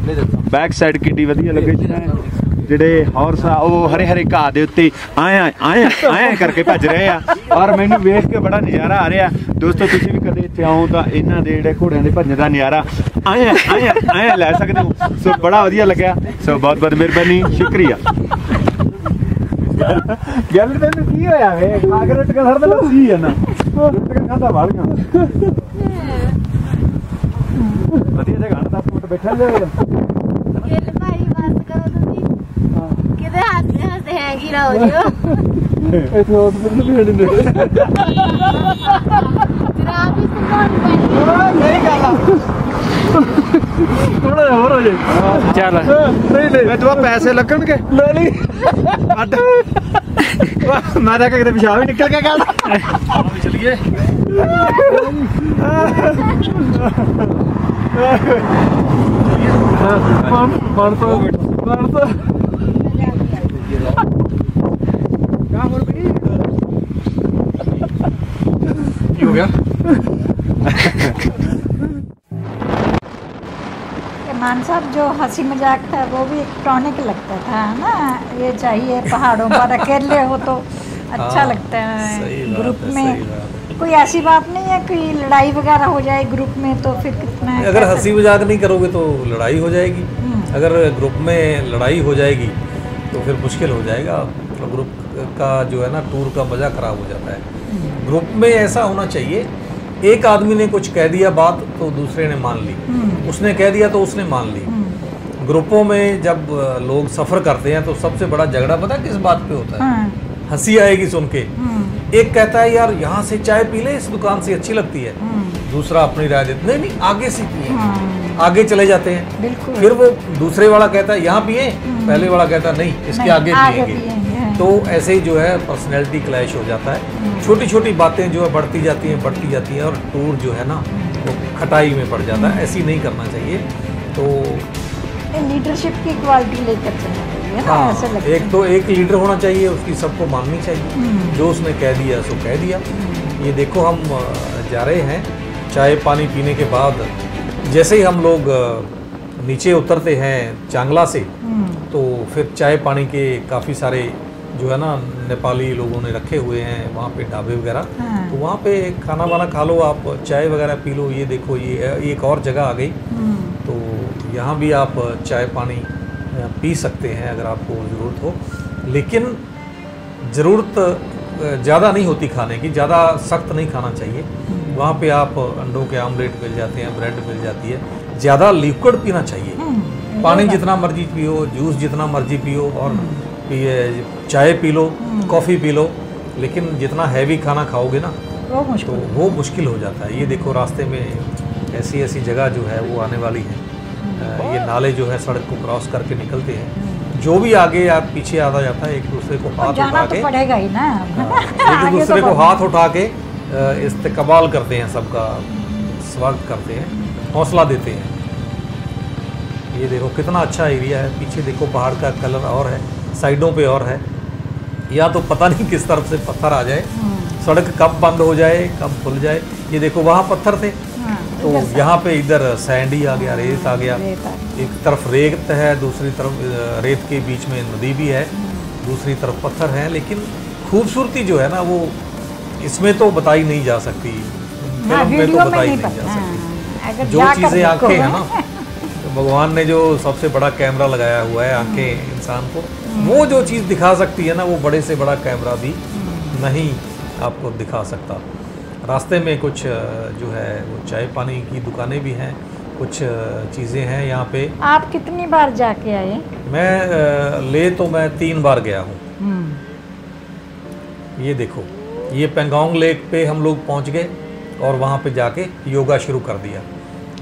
बैक साइड किड्डी वधिया लगे ਜਿਹੜੇ ਹੌਰਸ ਆ ਉਹ ਹਰੇ ਹਰੇ ਘਾਹ ਦੇ ਉੱਤੇ ਆਏ ਕਰਕੇ ਭੱਜ ਰਹੇ ਆ ਔਰ ਮੈਨੂੰ ਵੇਖ ਕੇ ਬੜਾ ਨਜ਼ਾਰਾ ਆ ਰਿਹਾ ਦੋਸਤੋ ਤੁਸੀਂ ਵੀ ਕਦੇ ਇੱਥੇ ਆਓ ਤਾਂ ਇਹਨਾਂ ਦੇ ਜਿਹੜੇ ਘੋੜਿਆਂ ਦੇ ਭੱਜਣ ਦਾ ਨਜ਼ਾਰਾ ਆਏ ਲੈ ਸਕਦੇ ਹੋ ਸੋ ਬੜਾ ਵਧੀਆ ਲੱਗਿਆ ਸੋ ਬਹੁਤ ਬਹੁਤ ਮਿਹਰਬਾਨੀ ਸ਼ੁਕਰੀਆ ਗੱਲ ਤੈਨੂੰ ਕੀ ਹੋਇਆ ਵੇ ਆਗਰ ਟਕਾ ਹਰ ਦਿਨ ਸੀ ਹੈ ਨਾ ਟਕਾ ਖਾਦਾ ਵਾਲ ਗਿਆ ਵਧੀਆ ਜਗ੍ਹਾ ਦਾ ਫੋਟ ਬੈਠਾ ਲੈ पैसे लगणगे मैं पिछाव भी निकल गया चलिए हो गया मान साहब जो हंसी मजाक था वो भी एक टॉनिक लगता था ना ये चाहिए पहाड़ों पर अकेले हो तो अच्छा लगता है ग्रुप में कोई ऐसी बात नहीं है कि लड़ाई वगैरह हो जाए ग्रुप में तो फिर कितना अगर हंसी मजाक नहीं करोगे तो लड़ाई हो जाएगी अगर ग्रुप में लड़ाई हो जाएगी तो फिर मुश्किल हो जाएगा तो ग्रुप का जो है ना टूर का मज़ा ख़राब हो जाता है ग्रुप में ऐसा होना चाहिए एक आदमी ने कुछ कह दिया बात तो दूसरे ने मान ली उसने कह दिया तो उसने मान ली ग्रुपों में जब लोग सफ़र करते हैं तो सबसे बड़ा झगड़ा पता किस बात पे होता है हंसी आएगी सुन के एक कहता है यार यहाँ से चाय पी ले इस दुकान से अच्छी लगती है दूसरा अपनी राय देता नहीं आगे से पिए आगे चले जाते हैं फिर वो दूसरे वाला कहता है यहाँ पिए पहले वाला कहता है नहीं इसके आगे पिएंगे तो ऐसे ही जो है पर्सनैलिटी क्लैश हो जाता है छोटी छोटी बातें जो है बढ़ती जाती हैं और टूर जो है ना वो खटाई में पड़ जाता है ऐसी नहीं करना चाहिए तो लीडरशिप की क्वालिटी लेकर चलना चाहिए ना ऐसा लगता है एक तो एक लीडर होना चाहिए उसकी सबको माननी चाहिए जो उसने कह दिया सो कह दिया ये देखो हम जा रहे हैं चाय पानी पीने के बाद जैसे ही हम लोग नीचे उतरते हैं चांगला से तो फिर चाय पानी के काफ़ी सारे जो है ना नेपाली लोगों ने रखे हुए हैं वहाँ पे ढाबे वगैरह तो वहाँ पे खाना वाना खा लो आप चाय वगैरह पी लो ये देखो ये एक और जगह आ गई तो यहाँ भी आप चाय पानी पी सकते हैं अगर आपको ज़रूरत हो लेकिन ज़रूरत ज़्यादा नहीं होती खाने की ज़्यादा सख्त नहीं खाना चाहिए वहाँ पे आप अंडों के आमलेट मिल जाते हैं ब्रेड मिल जाती है ज़्यादा लिक्विड पीना चाहिए पानी जितना मर्जी पियो जूस जितना मर्जी पियो और चाय P low coffee P low लेकिन जितना हैवी खाना खाओगे ना तो वो मुश्किल हो जाता है ये देखो रास्ते में ऐसी ऐसी जगह जो है वो आने वाली है ये नाले जो है सड़क को क्रॉस करके निकलते हैं जो भी आगे या पीछे आता जाता है एक दूसरे को हाथ उठा के पड़ेगा ही ना एक दूसरे को हाथ उठा के इस्तकबाल करते हैं सबका स्वागत करते हैं हौसला देते हैं ये देखो कितना अच्छा एरिया है पीछे देखो पहाड़ का कलर और है साइडों पे और है या तो पता नहीं किस तरफ से पत्थर आ जाए सड़क कब बंद हो जाए कब खुल जाए ये देखो वहाँ पत्थर थे तो यहाँ पे इधर सैंड ही आ गया रेत आ गया एक तरफ रेत है दूसरी तरफ रेत के बीच में नदी भी है दूसरी तरफ पत्थर है लेकिन खूबसूरती जो है ना वो इसमें तो बताई नहीं जा सकती फिल्म में तो बताई नहीं जा सकती जो चीज़ें आंखें हैं ना भगवान ने जो सबसे बड़ा कैमरा लगाया हुआ है आंखें इंसान को वो जो चीज़ दिखा सकती है ना वो बड़े से बड़ा कैमरा भी नहीं आपको दिखा सकता रास्ते में कुछ जो है वो चाय पानी की दुकानें भी हैं कुछ चीज़ें हैं यहाँ पे आप कितनी बार जाके आए मैं तो मैं 3 बार गया हूँ ये देखो ये पेंगोंग लेक पे हम लोग पहुँच गए और वहाँ पे जाके योगा शुरू कर दिया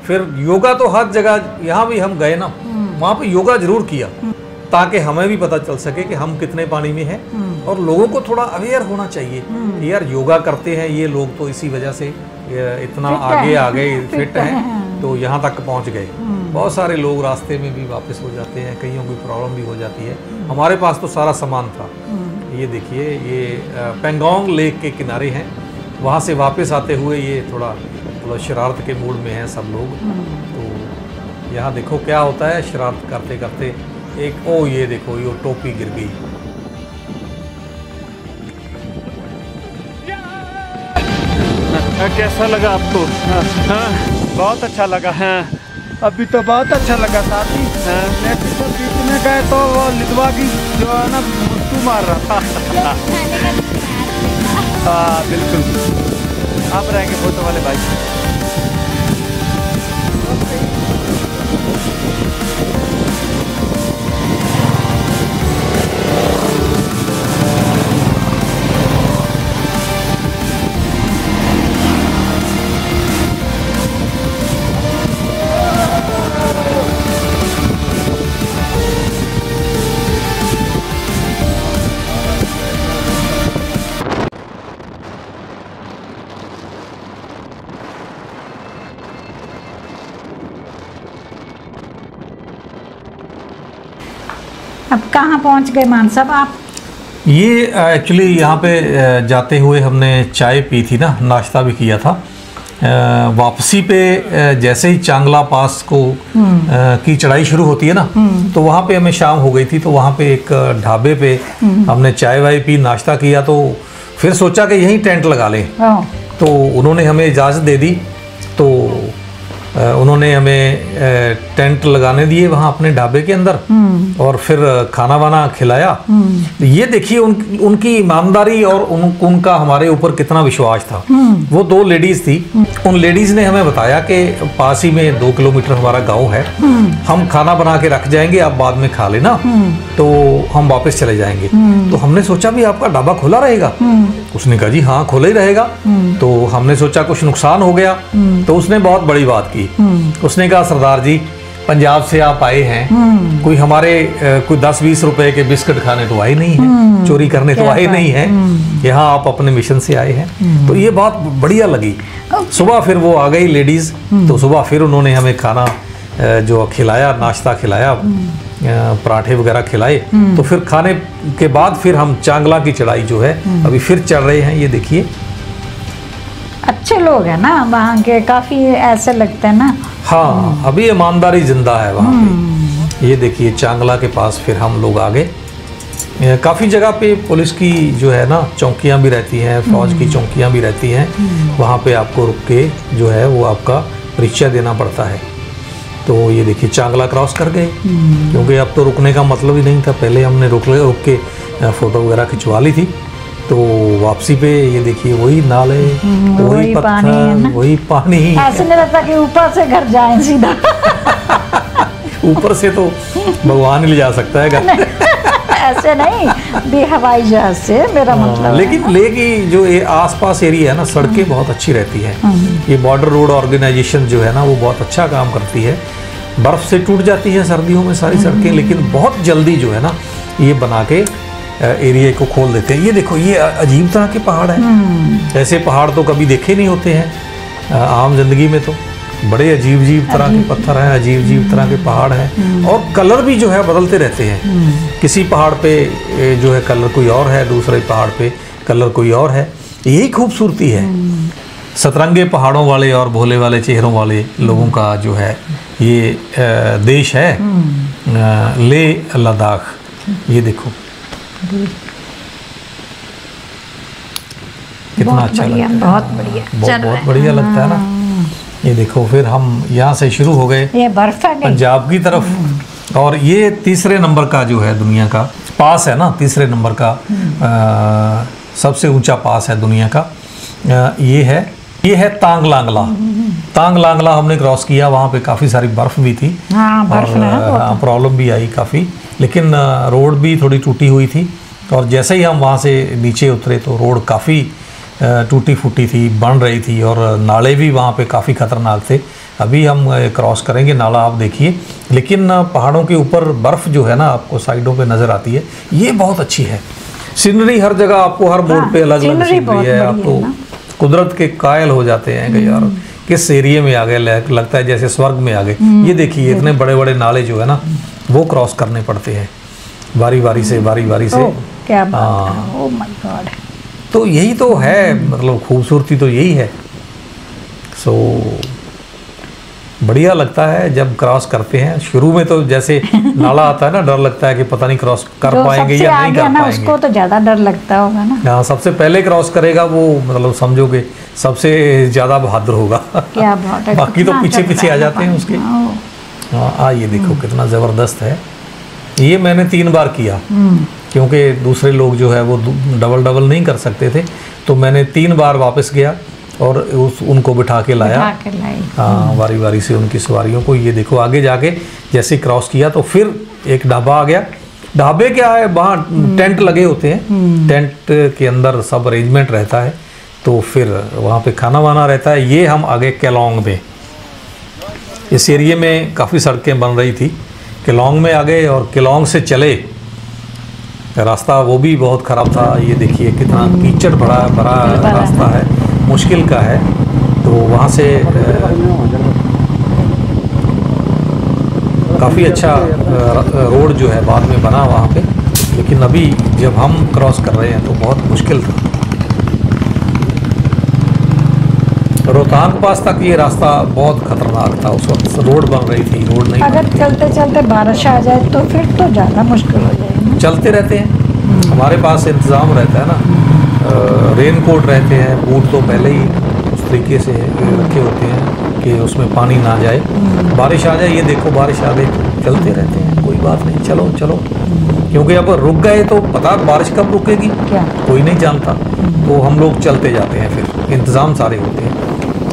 फिर योगा तो हर जगह यहाँ भी हम गए ना वहाँ पे योगा जरूर किया ताकि हमें भी पता चल सके कि हम कितने पानी में हैं, और लोगों को थोड़ा अवेयर होना चाहिए कि यार योगा करते हैं ये लोग तो इसी वजह से इतना आगे आ गए, फिट हैं, तो यहाँ तक पहुँच गए। बहुत सारे लोग रास्ते में भी वापस हो जाते हैं, कईयों की प्रॉब्लम भी हो जाती है। हमारे पास तो सारा सामान था। ये देखिए, ये पेंगोंग लेक के किनारे हैं, वहाँ से वापस आते हुए ये थोड़ा शरारत के मूड में हैं सब लोग। तो यहाँ देखो क्या होता है, शरारत करते करते एक ये देखो ये टोपी गिर गई। कैसा लगा आपको? हाँ, बहुत अच्छा लगा। हाँ, अभी तो बहुत अच्छा लगा साथी। नेक्स्ट तो बीच में गए तो वो लिदवा की जो है ना मुस्कू मार रहा था। हाँ बिल्कुल, आप रहेंगे फोटो वाले भाई। अब कहाँ पहुँच गए मान साहब आप? ये एक्चुअली यहाँ पे जाते हुए हमने चाय पी थी ना, नाश्ता भी किया था। वापसी पे जैसे ही चांगला पास को की चढ़ाई शुरू होती है ना, तो वहाँ पे हमें शाम हो गई थी। तो वहाँ पे एक ढाबे पे हमने चाय वाय पी, नाश्ता किया। तो फिर सोचा कि यहीं टेंट लगा लें। तो उन्होंने हमें इजाज़त दे दी। तो उन्होंने हमें टेंट लगाने दिए वहाँ अपने ढाबे के अंदर, और फिर खाना वाना खिलाया। ये देखिए उनकी ईमानदारी और उनका हमारे ऊपर कितना विश्वास था। वो 2 लेडीज थी। उन लेडीज ने हमें बताया कि पास ही में 2 किलोमीटर हमारा गांव है, हम खाना बना के रख जाएंगे, आप बाद में खा लेना, तो हम वापस चले जाएंगे। तो हमने सोचा भी आपका ढाबा खुला रहेगा? उसने कहा जी हाँ खुला ही रहेगा। तो हमने सोचा कुछ नुकसान हो गया। तो उसने बहुत बड़ी बात की। उसने कहा सरदार जी, पंजाब से आप आए हैं, कोई हमारे कोई 10-20 रुपए के बिस्किट खाने तो आए नहीं हैं, चोरी करने तो आए नहीं हैं, यहाँ आप अपने मिशन से आए हैं। तो ये बात बढ़िया लगी। सुबह फिर वो आ गई लेडीज। तो सुबह फिर उन्होंने हमें खाना जो खिलाया, नाश्ता खिलाया, पराठे वगैरह खिलाए। तो फिर खाने के बाद फिर हम चांगला की चढ़ाई जो है अभी फिर चढ़ रहे हैं। ये देखिए अच्छे लोग हैं ना वहाँ के, काफी ऐसे लगते हैं ना। हाँ, अभी ईमानदारी जिंदा है वहाँ पे। ये देखिए चांगला के पास फिर हम लोग आ गए। काफ़ी जगह पे पुलिस की जो है ना चौकियाँ भी रहती हैं, फौज की चौकियाँ भी रहती हैं। वहाँ पे आपको रुक के जो है वो आपका परिचय देना पड़ता है। तो ये देखिए चांगला क्रॉस कर गए, क्योंकि अब तो रुकने का मतलब ही नहीं था। पहले हमने रुक के फ़ोटो वगैरह खिंचवा ली थी। तो वापसी पे ये देखिए वही नाले, वही पत्थर, वही पानी। ऐसे नहीं लगता कि ऊपर से घर जाएं सीधा। ऊपर से तो भगवान ही ले जा सकता है घर। ऐसे नहीं, भी हवाई जहाज से मेरा मतलब। लेकिन ले की जो ये आसपास एरिया है ना, सड़कें बहुत अच्छी रहती है। ये बॉर्डर रोड ऑर्गेनाइजेशन जो है ना वो बहुत अच्छा काम करती है। बर्फ से टूट जाती है सर्दियों में सारी सड़कें, लेकिन बहुत जल्दी जो है ना ये बना के एरिया को खोल देते हैं। ये देखो ये अजीब तरह के पहाड़ हैं। ऐसे पहाड़ तो कभी देखे नहीं होते हैं आम जिंदगी में। तो बड़े अजीब तरह के पत्थर हैं, अजीब तरह के पहाड़ हैं, और कलर भी जो है बदलते रहते हैं। किसी पहाड़ पे जो है कलर कोई और है, दूसरे पहाड़ पे कलर कोई और है। यही खूबसूरती है सतरंगे पहाड़ों वाले और भोले वाले चेहरों वाले लोगों का जो है ये देश है ले लद्दाख। ये देखो कितना अच्छा लगता है, बहुत बढ़िया, बहुत बढ़िया लगता है ना। ये देखो फिर हम यहाँ से शुरू हो गए ये बर्फ है पंजाब की तरफ। और ये 3रे नंबर का जो है दुनिया का पास है ना, 3रे नंबर का सबसे ऊंचा पास है दुनिया का। ये है तांग लांगला। तांग लांगला हमने क्रॉस किया, वहाँ पे काफ़ी सारी बर्फ़ भी थी। और प्रॉब्लम भी आई काफ़ी, लेकिन रोड भी थोड़ी टूटी हुई थी। और जैसे ही हम वहाँ से नीचे उतरे तो रोड काफ़ी टूटी फूटी थी, बन रही थी, और नाले भी वहाँ पे काफ़ी ख़तरनाक थे। अभी हम क्रॉस करेंगे नाला, आप देखिए। लेकिन पहाड़ों के ऊपर बर्फ़ जो है ना आपको साइडों पे नज़र आती है, ये बहुत अच्छी है। सीनरी हर जगह आपको, हर मोड़ पे अलग अलग सीनरी है। आप तो कुदरत के कायल हो जाते हैं कि यार किस एरिया में आ गए, लगता है जैसे स्वर्ग में आ गए। ये देखिए इतने बड़े बड़े नाले जो है ना वो क्रॉस करने पड़ते हैं बारी बारी से। क्या बात है, ओह माय गॉड। तो यही तो है, मतलब खूबसूरती तो यही है। सो बढ़िया लगता है जब क्रॉस करते हैं। शुरू में तो जैसे नाला आता है ना, डर लगता है कि पता नहीं क्रॉस कर पाएंगे या नहीं कर पाएंगे। उसको तो ज़्यादा डर लगता होगा ना। हाँ, सबसे पहले क्रॉस करेगा वो, मतलब समझोगे सबसे ज़्यादा बहादुर होगा। क्या बात है। बाकी तो पीछे पीछे आ जाते हैं उसके। हाँ, ये देखो कितना ज़बरदस्त है। ये मैंने 3 बार किया क्योंकि दूसरे लोग जो है वो डबल नहीं कर सकते थे, तो मैंने 3 बार वापस गया और उनको बिठा के लाया। हाँ, बारी बारी से उनकी सवारियों को। ये देखो आगे जाके जैसे क्रॉस किया तो फिर एक ढाबा आ गया। ढाबे क्या है, वहाँ टेंट लगे होते हैं, टेंट के अंदर सब अरेंजमेंट रहता है, तो फिर वहाँ पे खाना वाना रहता है। ये हम आगे केलोंग में, इस एरिए में काफ़ी सड़कें बन रही थी, केलोंग में आ गए और केलोंग से चले। रास्ता वो भी बहुत ख़राब था। ये देखिए कितना कीचड़ भरा रास्ता है, मुश्किल का है। तो वहाँ से काफ़ी अच्छा रोड जो है बाद में बना वहाँ पे, लेकिन अभी जब हम क्रॉस कर रहे हैं तो बहुत मुश्किल था। रोहतांग पास तक ये रास्ता बहुत खतरनाक था उस वक्त, रोड बन रही थी, रोड नहीं। अगर चलते चलते बारिश आ जाए तो फिर तो ज़्यादा मुश्किल हो जाएगी। चलते रहते हैं, हमारे पास इंतज़ाम रहता है ना, रेन कोट रहते हैं, बूट तो पहले ही उस तरीके से रखे होते हैं कि उसमें पानी ना जाए। बारिश आ जाए, ये देखो बारिश आ गई, चलते रहते हैं, कोई बात नहीं, चलो चलो। क्योंकि अब रुक गए तो पता बारिश कब रुकेगी कोई नहीं जानता, तो हम लोग चलते जाते हैं, फिर इंतज़ाम सारे होते हैं।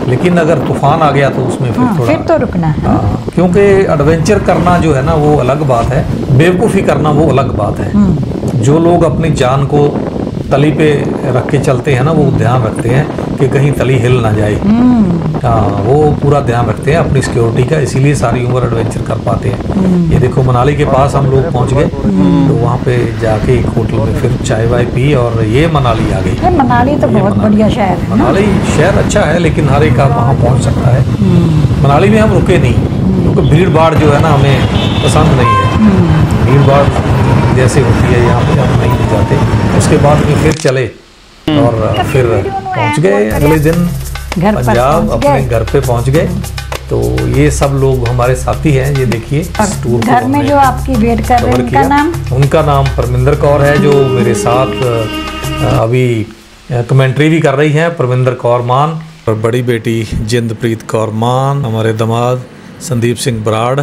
लेकिन अगर तूफान आ गया तो उसमें फिर थोड़ा, फिर तो रुकना है। हाँ, क्योंकि एडवेंचर करना जो है ना वो अलग बात है, बेवकूफ़ी करना वो अलग बात है। जो लोग अपनी जान को तली पे रख के चलते हैं ना, वो ध्यान रखते हैं कि कहीं तली हिल ना जाए। हाँ, वो पूरा ध्यान रखते हैं अपनी सिक्योरिटी का, इसीलिए सारी उम्र एडवेंचर कर पाते हैं। ये देखो मनाली के पास हम लोग पहुंच गए, तो वहाँ पे जाके एक होटल में फिर चाय वाय पी और ये मनाली आ गई। मनाली तो बहुत बढ़िया शहर है। मनाली शहर अच्छा है, लेकिन हर एक आप वहाँ पहुँच सकता है। मनाली में हम रुके नहीं क्योंकि भीड़ भाड़ जो है ना हमें पसंद नहीं है। भीड़ भाड़ जैसे होती है यहाँ पे हम नहीं जाते। उसके बाद में फिर चले और फिर पहुँच गए अगले दिन पंजाब, अपने घर पे पहुँच गए। तो ये सब लोग हमारे साथी हैं, ये देखिए टूर घर में जो आपकी वेट कर रहे हैं उनका नाम परमिंदर कौर है, जो मेरे साथ अभी कमेंट्री भी कर रही हैं, परमिंदर कौर मान, और बड़ी बेटी जिंदप्रीत कौर मान, हमारे दामाद संदीप सिंह बराड़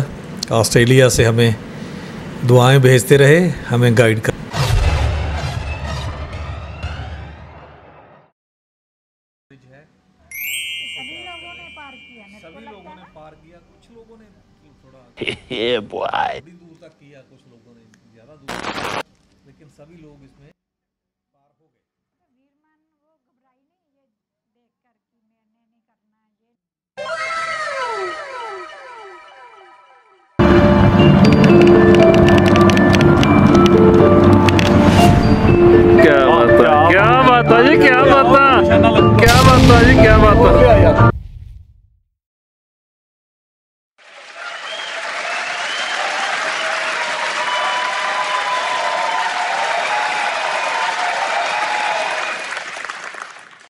ऑस्ट्रेलिया से हमें दुआएं भेजते रहे, हमें गाइड कर। सभी लोगों ने पार किया, कुछ लोगों ने थोड़ा दूर तक किया, कुछ लोगों ने ज़्यादा दूर, लेकिन सभी लोग इसमें